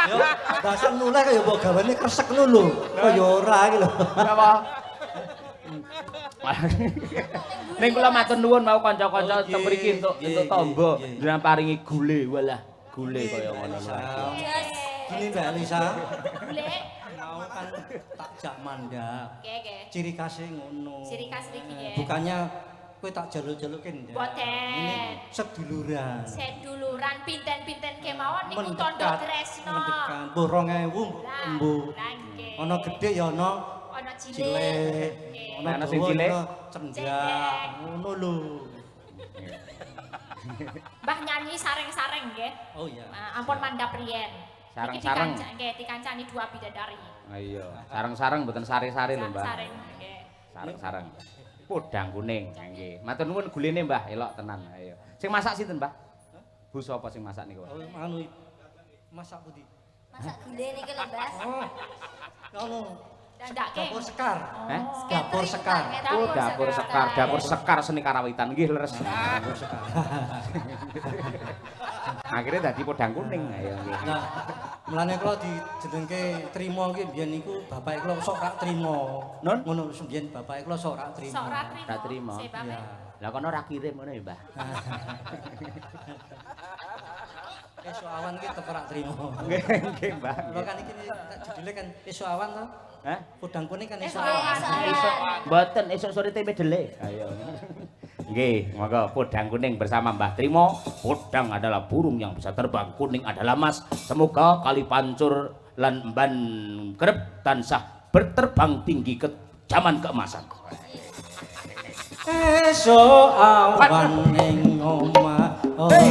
Speaker 5: Yo dasar nuleh kaya mbok gawane kresek ngono lho. Kaya ora iki lho.
Speaker 1: Napa? Ning kula matur nuwun mau kanca-kanca
Speaker 5: Oh,
Speaker 1: teng mriki entuk tombo
Speaker 5: nggih.
Speaker 1: jenengan paringi gule walah gule kaya ngono lho.
Speaker 5: Gini Mbak Elisa,
Speaker 4: Bule.
Speaker 5: mau kan tak jak mandak.
Speaker 4: Oke.
Speaker 5: Ciri khasnya ngono.
Speaker 4: Ciri khas iki ya.
Speaker 5: Bukannya kowe tak jaluk-jalukin ya.
Speaker 4: Boten.
Speaker 5: Ini seduluran.
Speaker 4: Seduluran pinten-pinten kemawon niku tondo tresno.
Speaker 5: Mendekat. Mbuh 2000 mbuh.
Speaker 4: Lah nggih.
Speaker 5: Ana gedhe ya ana
Speaker 4: Ana cilik.
Speaker 5: cilik.
Speaker 4: Nggih.
Speaker 1: Ana sing
Speaker 5: dawa,
Speaker 1: cilik?
Speaker 5: ana cendak.
Speaker 4: Cendek.
Speaker 5: Ngono lho.
Speaker 4: Mbah nyanyi sareng-sareng nggih.
Speaker 5: Oh iya.
Speaker 4: Ampun mandhap riyen.
Speaker 1: Sareng-sareng.
Speaker 4: Nggih dikancani dua bidadari.
Speaker 1: Iya, sareng-sareng mboten sari-sari lho, Mbah.
Speaker 4: Sareng nggih.
Speaker 1: Sareng-sareng. Podang kuning, nggih. Matur nuwun gulene, Mbah, elok tenan. Ayo. Sing masak sinten, Mbah? Bu sapa sing masak niku?
Speaker 5: Oh, anu masak putih.
Speaker 3: Masak gule niki lho, Mbak.
Speaker 5: Oh. Ngono.
Speaker 4: Dandake.
Speaker 5: Dapur sekar.
Speaker 1: Heh?
Speaker 5: Dapur sekar.
Speaker 1: Oh, dapur sekar seni karawitan nggih leres.
Speaker 5: Dapur sekar.
Speaker 1: Akhirnya dadi podang kuning. Ayo nggih.
Speaker 5: Nah, mulane kula dijenengke trima iki mbiyen niku bapake kula sok rak trima.
Speaker 1: Nun?
Speaker 5: Ngono mbiyen bapake kula sok rak trima.
Speaker 4: Sok ra trimo.
Speaker 1: Ra trimo.
Speaker 4: Sebabnya
Speaker 5: Iya.
Speaker 1: Lah kono ora kirim ngono ya, Mbah.
Speaker 5: Esuk awan iki tetep rak trima.
Speaker 1: Nggih, nggih, Mbah.
Speaker 5: Kula kan iki judule kan esuk awan to.
Speaker 1: Hah?
Speaker 5: Podang kuning kan esuk
Speaker 4: Esuk
Speaker 5: awan.
Speaker 4: awan.
Speaker 1: Esuk mboten esuk sore tempe dele. Ayo. Nggih, monggo podang kuning bersama Mbah Trimo. Podang adalah burung yang bisa terbang, kuning adalah emas. Semoga kali pancur lan emban kerep tansah berterbang tinggi ke zaman keemasan.
Speaker 5: Esuk awan ning omah ora.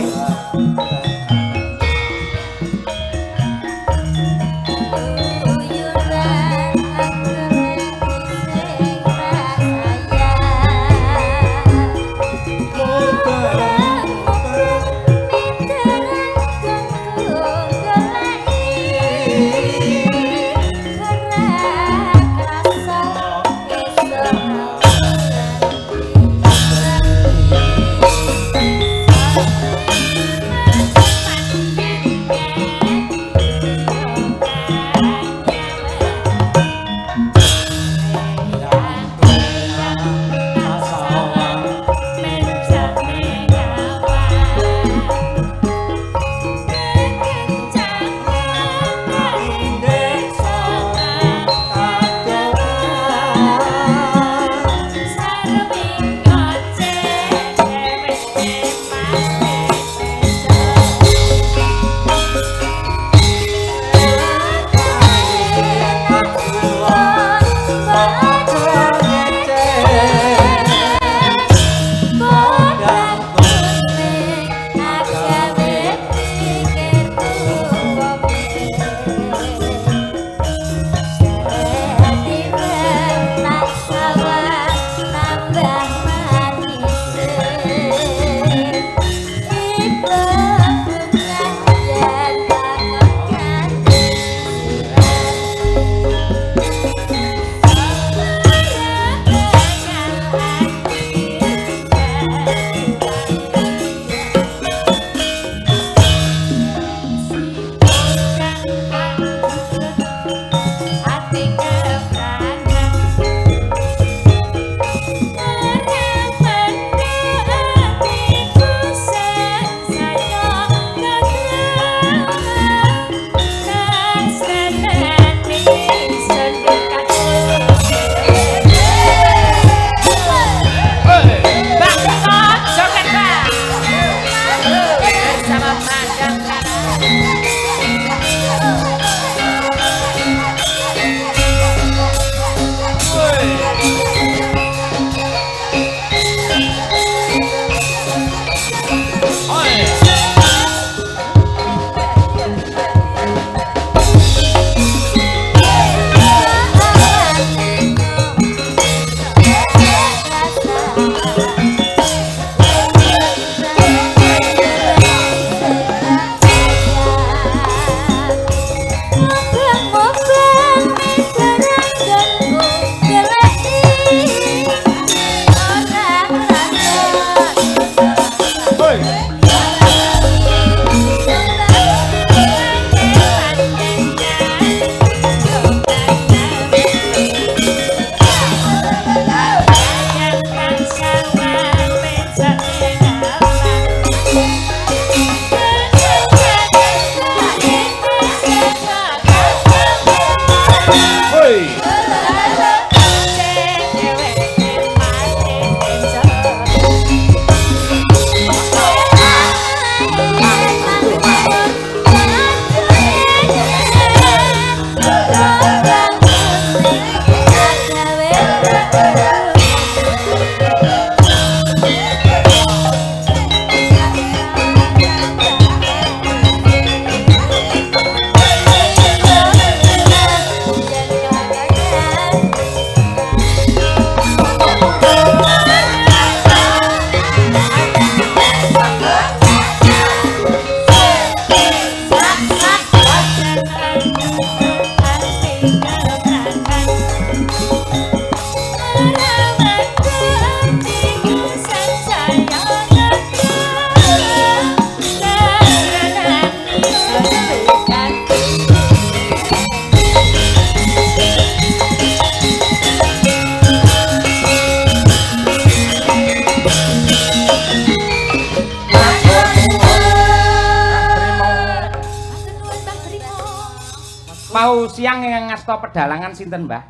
Speaker 1: Pau siang ingkang ngasta pedalangan sinten, Mbah?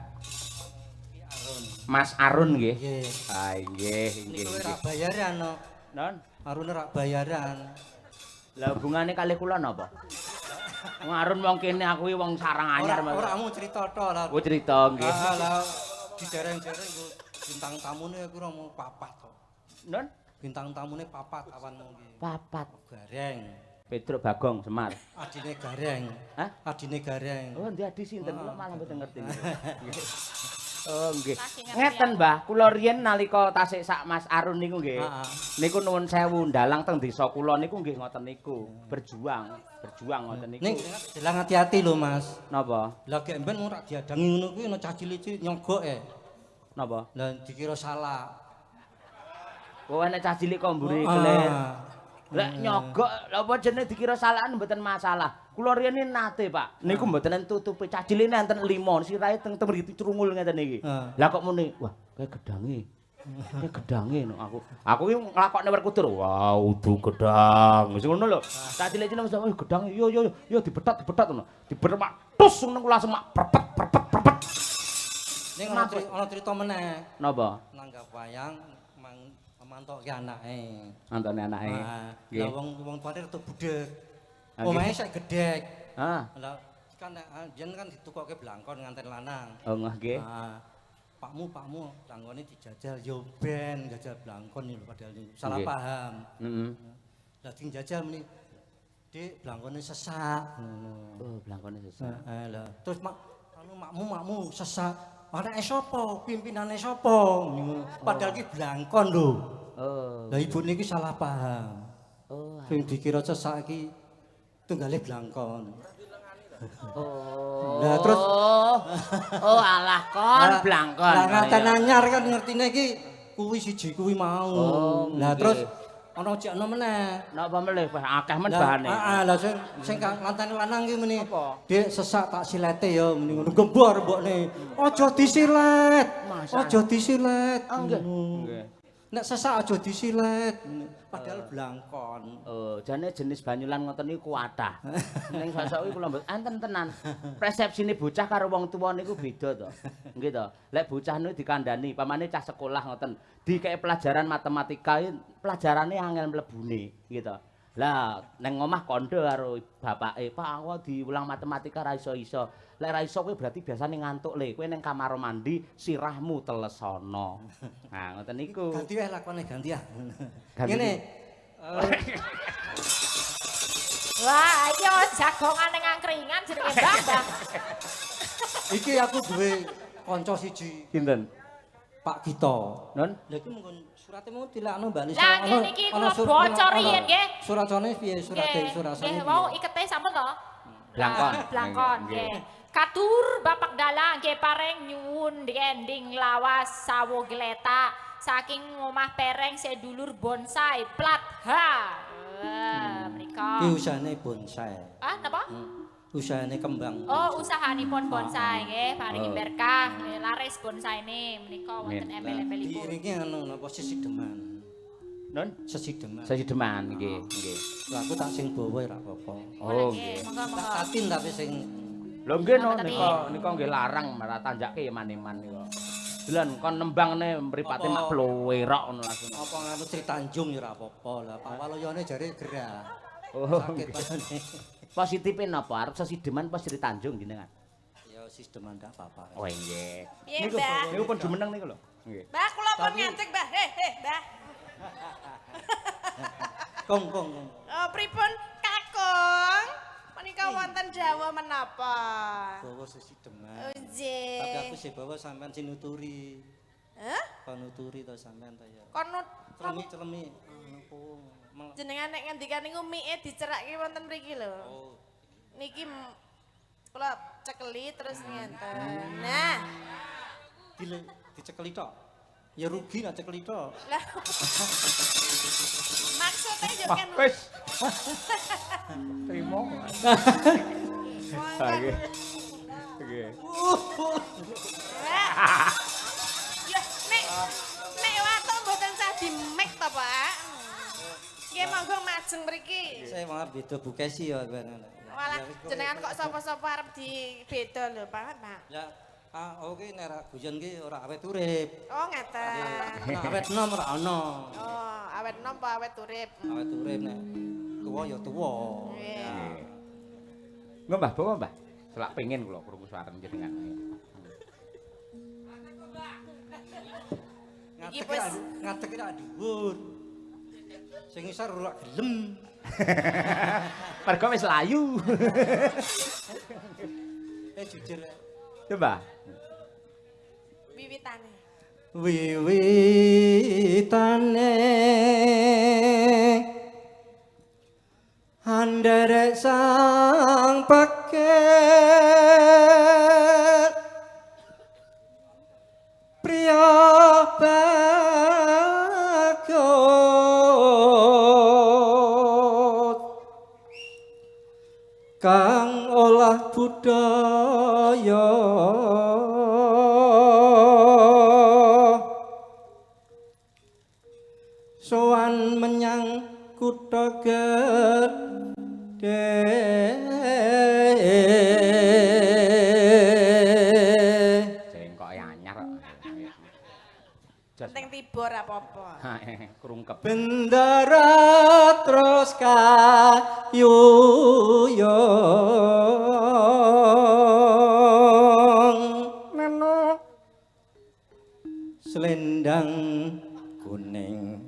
Speaker 1: Mas Arun nggih.
Speaker 5: Nggih.
Speaker 1: Ah nggih, nggih.
Speaker 5: Niku ora bayaran no.
Speaker 1: Non.
Speaker 5: Arune ora bayaran.
Speaker 1: Lah hubungane kalih kula napa? Wong Arun wong kene aku wong sarang anyar.
Speaker 5: Ora mu cerita tok lah.
Speaker 1: Oh cerita nggih.
Speaker 5: Lah di dereng-dereng nggo bintang tamune aku ora mau papat kok.
Speaker 1: Non.
Speaker 5: Bintang tamune papat awanmu nggih.
Speaker 1: Papat.
Speaker 5: Gareng.
Speaker 1: Petruk Bagong Semar.
Speaker 5: Adine Gareng.
Speaker 1: Hah?
Speaker 5: Adine Gareng.
Speaker 1: Oh, ndi adi sinten kula malah mboten ngerti. Oh, nggih.
Speaker 2: Saking
Speaker 1: Ngeten, Mbah, kula riyen nalika tasik sak Mas Arun niku nggih.
Speaker 5: Heeh.
Speaker 1: Niku nuwun sewu ndalang teng desa kula niku nggih ngoten niku. Berjuang ngoten niku.
Speaker 5: Ning jelang hati-hati lho, Mas.
Speaker 1: Napa?
Speaker 5: Lah gek ben ora diadangi ngono kuwi ana cah cilik-cilik nyogok
Speaker 1: Napa?
Speaker 5: Lah dikira salah.
Speaker 1: Oh, enek cah cilik kok mburi
Speaker 5: Ah.
Speaker 1: kelir. Lek nyogok apa jenenge dikira salahan mboten masalah. Kula riyen nate, Pak. Niku mboten tutupi cah cilik enten 5, sirahe teng mriki crungul ngeten iki. Lah kok muni, wah, kayak gedange. Kayak gedange no aku. Aku ki nglakokne werkudur. Wah, udu gedang. Wis ngono lho. Cah cilik-cilik mesti oh gedange. Yo dibetat ngono. Dibermak tus ngono langsung mak prepet.
Speaker 5: Ning ana cerita meneh.
Speaker 1: Napa?
Speaker 5: Nanggap wayang mantokke anake.
Speaker 1: Antone anake.
Speaker 5: Lah wong tuane rada budhek.
Speaker 1: Nggih.
Speaker 5: Omahe sik gedhek.
Speaker 1: Ah.
Speaker 5: Lah kan biyen kan ditukokke blangkon nganten lanang.
Speaker 1: Oh nggih.
Speaker 5: Pakmu tanggone dijajal yo ben jajal blangkon lho padahal niku salah paham.
Speaker 1: Heeh.
Speaker 5: Lah sing jajal muni Dik blangkone sesak ngono.
Speaker 1: Oh, blangkone sesak.
Speaker 5: Heeh lah. Terus makmu sesak. Anake sapa? Pimpinane sapa? Ngono. Padahal ki blangkon lho.
Speaker 1: Oh.
Speaker 5: Lah ibune iki salah paham.
Speaker 1: Oh.
Speaker 5: Sing dikira sesak iki tunggale blangkon.
Speaker 1: Oh.
Speaker 5: Lah terus
Speaker 1: oh alah kon blangkon.
Speaker 5: Lah ngaten anyar kan ngertine iki kuwi siji kuwi mau.
Speaker 1: Oh,
Speaker 5: lah
Speaker 1: nggih.
Speaker 5: terus ana ojekno meneh.
Speaker 1: Napa melih akeh men bahane.
Speaker 5: Heeh, lah sing lantane lanang ki muni, "Dik sesak tak silete ya," muni ngono. Gembor mbokne. Aja disilet. Aja disilet.
Speaker 1: Nggih.
Speaker 5: Nek sesak aja disilet. Padahal blangkon.
Speaker 1: Oh, jane jenis banyulan ngoten niku kuatah. Ning sosok iki kula mboten enten tenan. Persepsine bocah karo wong tuwa niku beda to. Nggih to. Lek bocah niku dikandani, pamane cah sekolah ngoten, dikek pelajaran matematika, pelajarane angel mlebune, nggih to. Lah, neng omah kondo karo bapake, "Pak, aku diulang matematika ra iso-iso." Lek ra iso kuwi berarti biasane ngantuk le. Kowe ning kamar mandi sirahmu telesono. Nah, ngoten niku.
Speaker 5: Ganti wae lakone ganti ya.
Speaker 1: Ganti.
Speaker 5: Ngene.
Speaker 4: Wah, iki jagongan ning angkringan jenenge Mbah.
Speaker 5: Iki aku duwe kanca siji,
Speaker 1: Kinten?
Speaker 5: Pak Gito.
Speaker 1: Non?
Speaker 5: Lah iki mungkin surate mau dilakno Mbak Lisa.
Speaker 4: Lah ngene iki kula bocor riyen nggih.
Speaker 5: Surasane piye surate surasane?
Speaker 4: Nggih, mau ikete sampun to?
Speaker 1: Blangkon.
Speaker 4: Blangkon nggih. Katur Bapak Dalang nggih pareng nyuwun ending lawas sawo gletak saking omah pereng sedulur bonsai plat H. Mriko.
Speaker 5: Ki usahane bonsai.
Speaker 4: Ah, napa?
Speaker 5: Usahane kembang.
Speaker 4: Oh, usahanipun bonsai nggih, paringi berkah, nggih, laris bonsaine menika wonten embel-embelipun.
Speaker 5: Iki anu napa sesideman.
Speaker 1: Non?
Speaker 5: Sesideman.
Speaker 1: Sesideman nggih, nggih.
Speaker 5: Lah aku tak sing bawa ora apa-apa.
Speaker 1: Oh,
Speaker 4: nggih,
Speaker 1: nggih.
Speaker 4: monggo-monggo.
Speaker 5: Tak tatin tapi sing
Speaker 1: Lho nggih no
Speaker 4: Tapi-
Speaker 1: nika nggih larang marang tanjake ya man-man nika. Delan kon nembangne mripate mak plowerok ngono langsung.
Speaker 5: apa nganu Sri Tanjung ya ora apa-apa. Lah pawaloyane jare gerah.
Speaker 1: Oh,
Speaker 5: Sakit padane.
Speaker 1: positifin napa arep sesideman pas Sri Tanjung jenengan?
Speaker 5: Ya sisteman ndak apa-apa.
Speaker 1: Oh nggih.
Speaker 2: Piye,
Speaker 1: Niku
Speaker 2: Mbah?
Speaker 1: niku pun jumeneng niku lho. Nggih.
Speaker 2: Mbah, kula pun ngantek, Mbah. Mbah.
Speaker 5: Kong.
Speaker 2: Oh, pripun Kakung? Menika wonten Jawa menapa?
Speaker 5: Bawa sesideman.
Speaker 2: Oh, nggih.
Speaker 5: Tapi aku sih bawa sampean sinuturi.
Speaker 2: Hah?
Speaker 5: Panuturi to sampean ta ya.
Speaker 2: Konut
Speaker 5: Celemi nopo.
Speaker 2: jenengan nek ngendikan niku mie dicerakke wonten mriki lho.
Speaker 5: Oh.
Speaker 2: Niki kula cekeli terus ngenten. Nah,
Speaker 5: Dicekeli tok. Ya rugi nek cekeli tok.
Speaker 2: lah. Maksudnya yo
Speaker 1: Wah,
Speaker 2: kan
Speaker 1: wis. Trimo. Nggih. Nggih.
Speaker 2: Ya nek watuk mboten sah dimek to, Pak. Nggih Nggih monggo majeng mriki.
Speaker 5: Saya malah beda bukesi ya ben.
Speaker 2: Walah jenengan kok sapa-sapa arep dibeda lho, Pak.
Speaker 5: Ya oke nek ra guyon ki ora awet urip.
Speaker 2: Oh, ngeten.
Speaker 5: Nek awet enom ora ana.
Speaker 2: Oh, awet nom apa awet urip?
Speaker 5: Awet urip nek tuwa ya tuwa.
Speaker 2: Nggih.
Speaker 1: Nggih Mbah, bawa Mbah. Selak pengen kula krungu suara jenengan.
Speaker 2: Iki wis
Speaker 5: Ngadeg ra dhuwur. Sing isor ora gelem.
Speaker 1: Mergo wis layu.
Speaker 5: Jujur.
Speaker 1: Coba.
Speaker 2: wiwitane.
Speaker 5: Wiwitane anderek sang paket priya bagot kang olah budaya sowan menyang kutha gedhe
Speaker 1: Jengkok anyar kok.
Speaker 2: Penting tibor apa-apa.
Speaker 1: Krungkep.
Speaker 5: bendera terus kayuyong neno selendang kuning.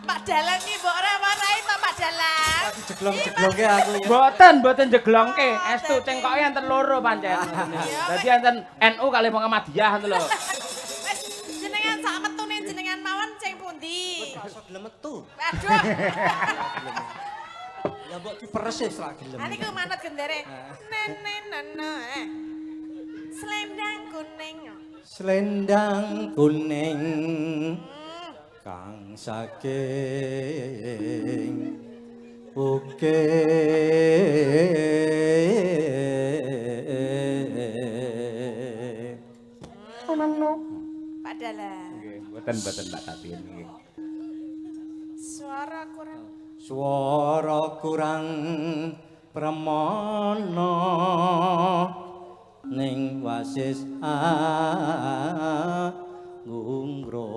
Speaker 2: Pak Dalang iki mbok ora warai to Pak Dalang.
Speaker 5: Jeglong-jeglongke aku ya.
Speaker 1: Mboten jeglongke, estu cengkoke enten loro pancen. Dadi enten NU kali Muhammadiyah ngono lho.
Speaker 2: Wis jenengan sak metune jenengan mawon ceng pundi?
Speaker 5: Ora iso gelem metu.
Speaker 2: Aduh.
Speaker 5: Ya mbok diperes wis ra gelem.
Speaker 2: Ha niku manut gendere. Nenenene. Selendang kuning.
Speaker 5: Selendang kuning kang saking
Speaker 2: Pak Dalang.
Speaker 1: Nggih, mboten Mbak Tatin nggih.
Speaker 2: Suara kurang.
Speaker 5: swara kurang pramana ning wasis ngungro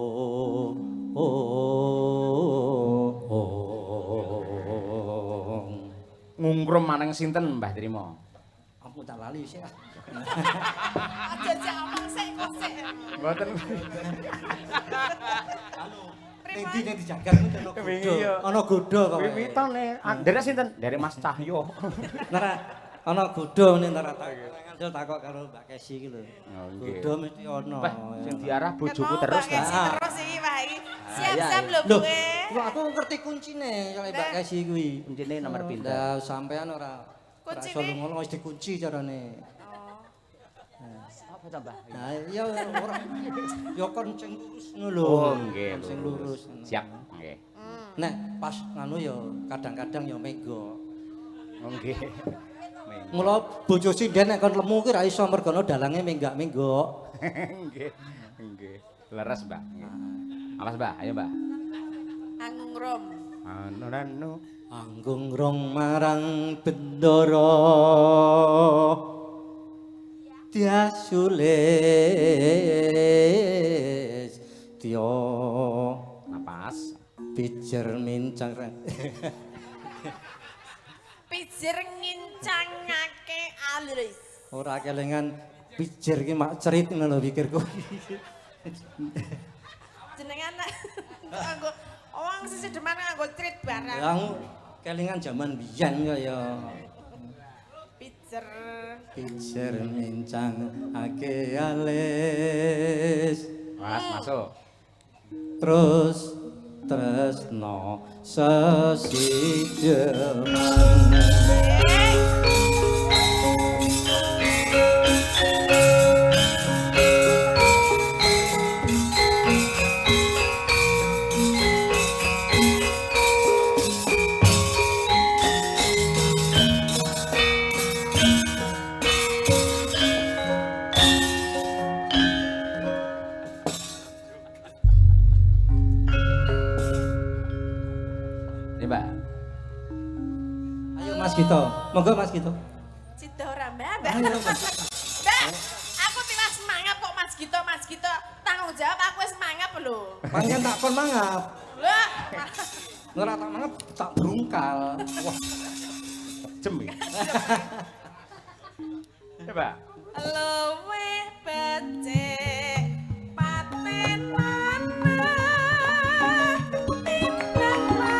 Speaker 1: Ngungkrum maneng sinten Mbah Trima?
Speaker 5: aku tak lali sih.
Speaker 2: Aja jak omong sik kok sik.
Speaker 1: Mboten.
Speaker 5: Endi nek dijagat ku ana
Speaker 1: Wingi
Speaker 5: godho.
Speaker 1: ya.
Speaker 5: Ana godho kok.
Speaker 1: Wiwitane, derek sinten? Derek Mas Cahyo.
Speaker 5: Nara ana godho ngene nara tak takok karo Mbak Kesi iki lho.
Speaker 1: Oh, nggih.
Speaker 5: Godho mesti ana.
Speaker 1: Wah, sing diarah bojoku
Speaker 2: Mau
Speaker 1: terus
Speaker 2: Mbak Kesi
Speaker 1: ta.
Speaker 2: terus iki Pak iki. Siap-siap lho
Speaker 5: Lho,
Speaker 2: gue.
Speaker 5: aku ngerti kuncine karo Mbak Kesi kuwi.
Speaker 1: Kuncine nomor pinten?
Speaker 5: Lah sampean ora
Speaker 2: Kuncine?
Speaker 5: iso ngono wis dikunci carane.
Speaker 1: Apa ta, Mbah?
Speaker 5: Nah, iya ora ya kon sing lurus ngono lho.
Speaker 1: Oh, nggih.
Speaker 5: Kon sing lurus.
Speaker 1: Siap, nggih.
Speaker 5: Nek pas nganu ya kadang-kadang ya mega.
Speaker 1: Oh, nggih.
Speaker 5: Mula bojo sinden nek kon lemu ki ra iso mergono dalange menggak-menggok.
Speaker 1: Nggih. Nggih. Leres, Mbah. Nggih. Awas, Mbah. Ayo, Mbah.
Speaker 2: Anggung rom.
Speaker 1: Anu.
Speaker 5: Anggung rong marang bendara diasulis tio
Speaker 1: Napas.
Speaker 5: pijer mincang
Speaker 2: Pijer ngincangake alis.
Speaker 5: ora kelingan pijer ki mak cerit ngono lho pikirku.
Speaker 2: Jenengan nganggo wong sisideman nganggo trit barang.
Speaker 5: Yang kelingan zaman biyen kaya
Speaker 2: Pijer.
Speaker 5: pijer mincang ake alis
Speaker 1: Mas, masuk.
Speaker 5: terus tresno sesideman. Gito. Monggo Mas Gito.
Speaker 2: Cida ora Mbak. Mbak, aku tiwas semangat kok Mas Gito. Tanggung jawab aku wis mangap lho.
Speaker 5: Panjen tak kon mangap.
Speaker 2: Lah,
Speaker 5: Ora tak mangap tak brungkal. Wah,
Speaker 1: Jem iki. Coba.
Speaker 2: luwe becik paten mana tindak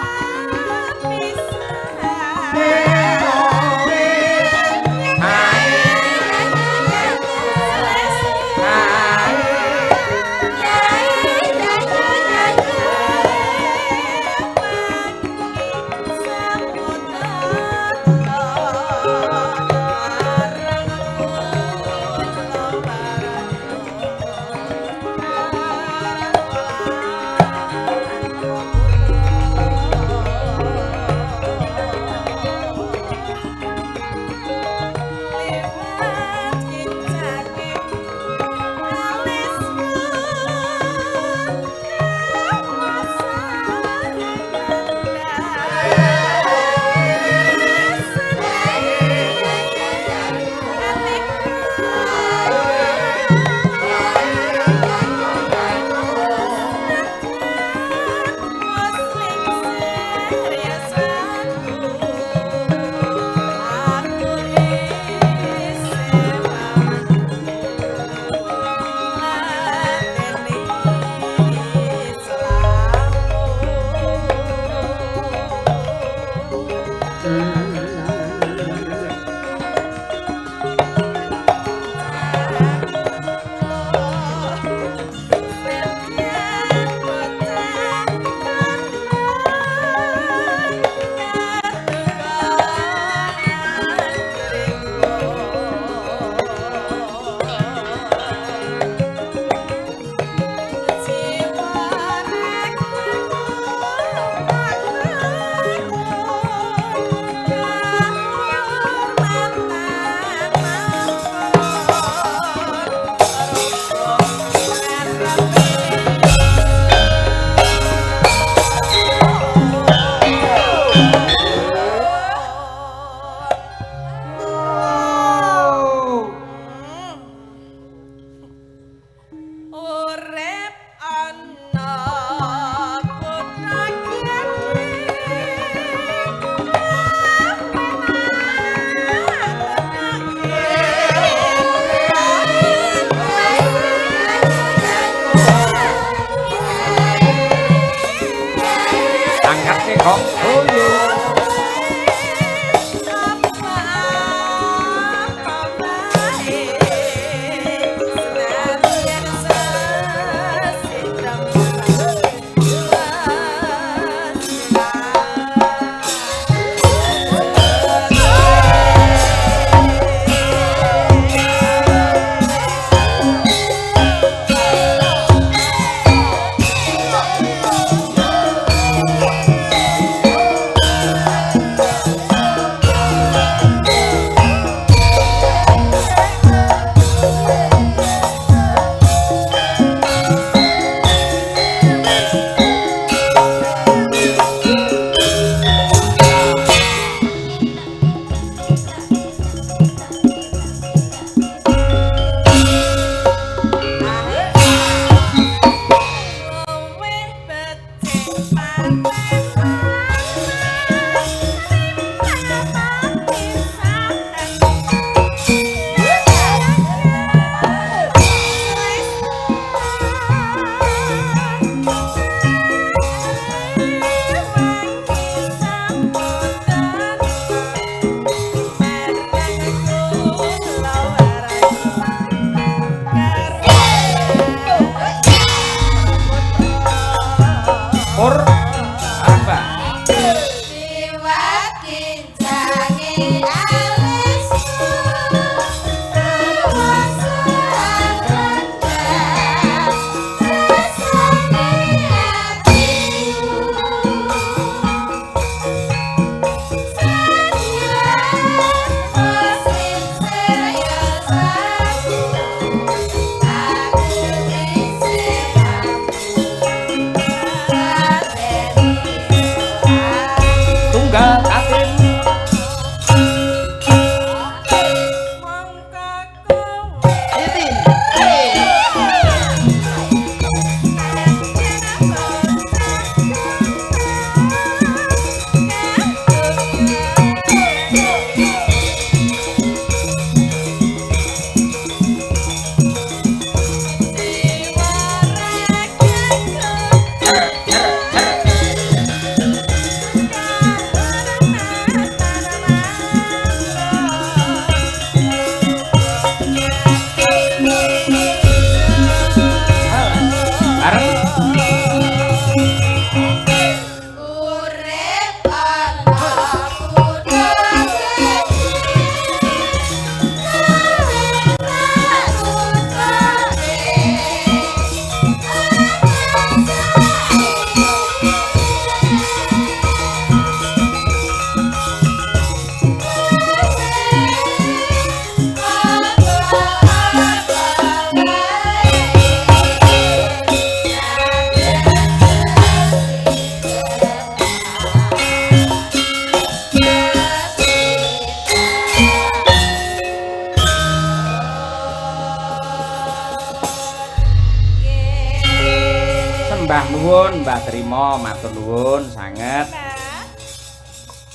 Speaker 1: Mbah nuwun, Mbah trima, matur nuwun sanget.
Speaker 2: Mbak.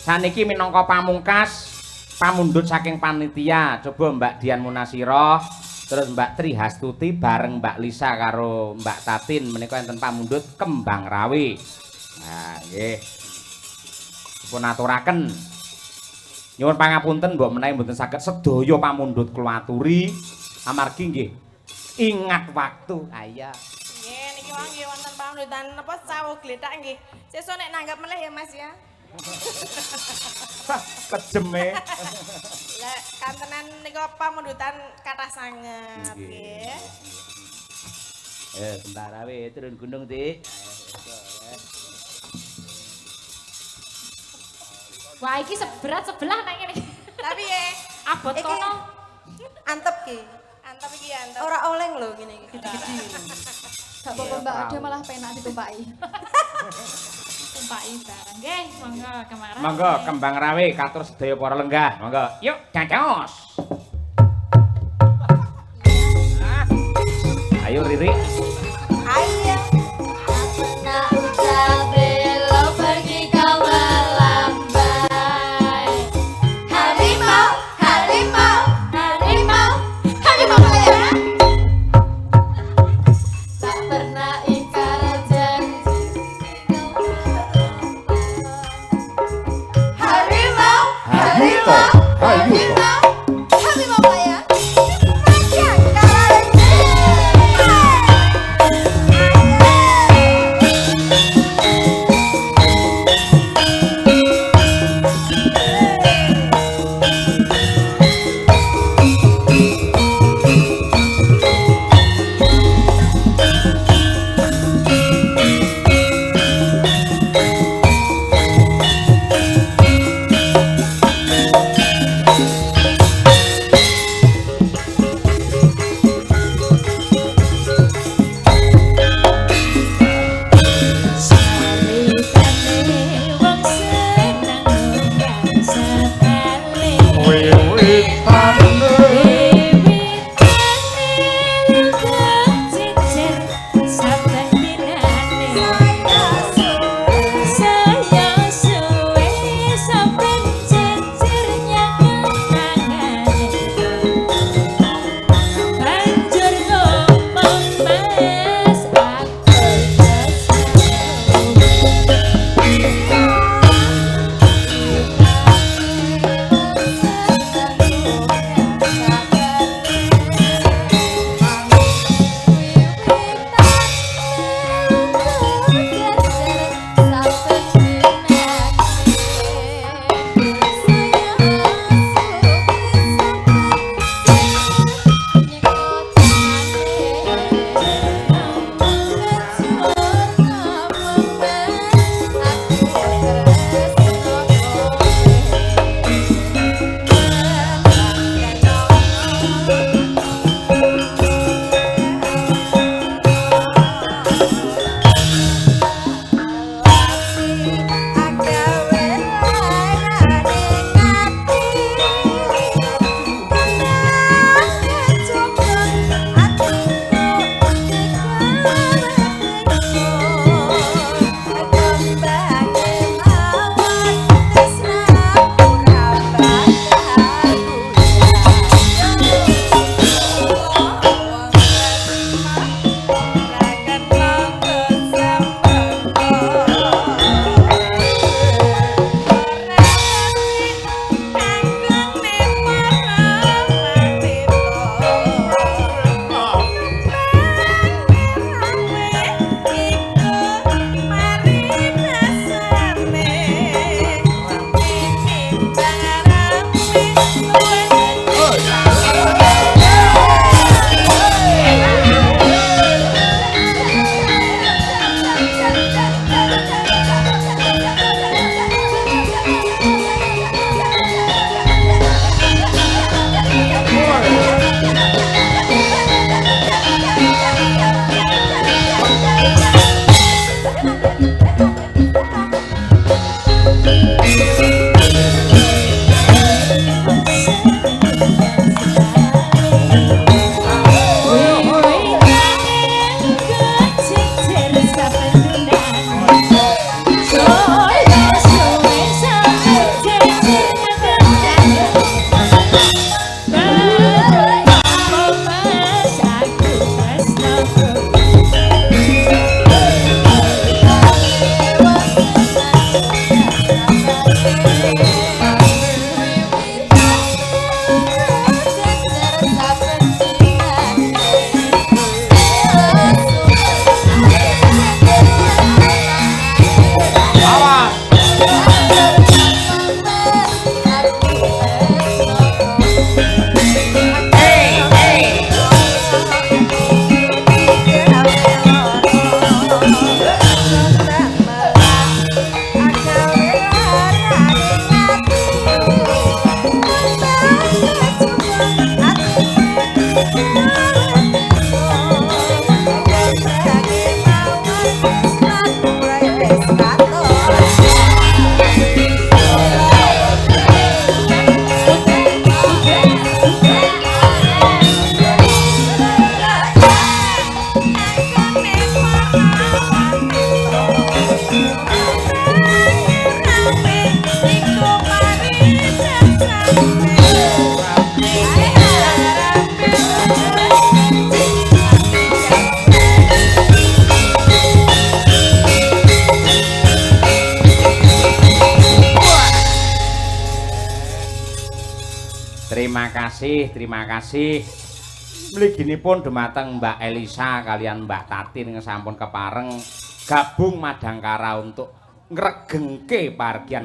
Speaker 1: Saniki minangka pamungkas pamundhut saking panitia. Coba Mbak Dian Munasira, terus Mbak Tri Hastuti bareng Mbak Lisa karo Mbak Tatin menika enten pamundhut Kembang Rawe. Nah, nggih. Dipun aturaken. Nyuwun pangapunten mbok menawi mboten saged sedaya pamundhut kula aturi amargi nggih ingat waktu. Ayo.
Speaker 2: Nggih, niki wong nggih wonten pamundhutan napa sawu gletak nggih. Sesuk nek nanggap meneh ya Mas ya.
Speaker 1: Kejeme.
Speaker 2: Lah kantenan nika pamundhutan kathah sanget nggih.
Speaker 1: Bentar awe turun gunung, Dik.
Speaker 4: Wah, iki seberat sebelah nek ngene.
Speaker 2: Tapi ya
Speaker 4: Abot
Speaker 6: Iki
Speaker 4: kono.
Speaker 6: antep ki.
Speaker 2: antep iki antep.
Speaker 6: Ora oleng lho ngene iki gede-gede.
Speaker 7: Gak apa-apa Mbak, dia malah penak ditumpaki.
Speaker 4: Tumpaki bareng. Nggih, monggo kemarin.
Speaker 1: Monggo Kembang Rawe katur sedaya para lenggah. Monggo. Yuk, cacos. Ayo Riri.
Speaker 6: Ayo.
Speaker 3: Nak ucap lo pergi kau melambai.
Speaker 6: Harimau, harimau,
Speaker 3: Harimau,
Speaker 6: harimau Malaya.
Speaker 3: tak pernah ingkar janji.
Speaker 6: Harimau,
Speaker 1: Hayuto, hayuto.
Speaker 6: harimau,
Speaker 1: Terima kasih, terima kasih. Mliginipun dumateng Mbak Elisa kalian Mbak Tatin sampun kepareng gabung Madangkara untuk ngregengke pargian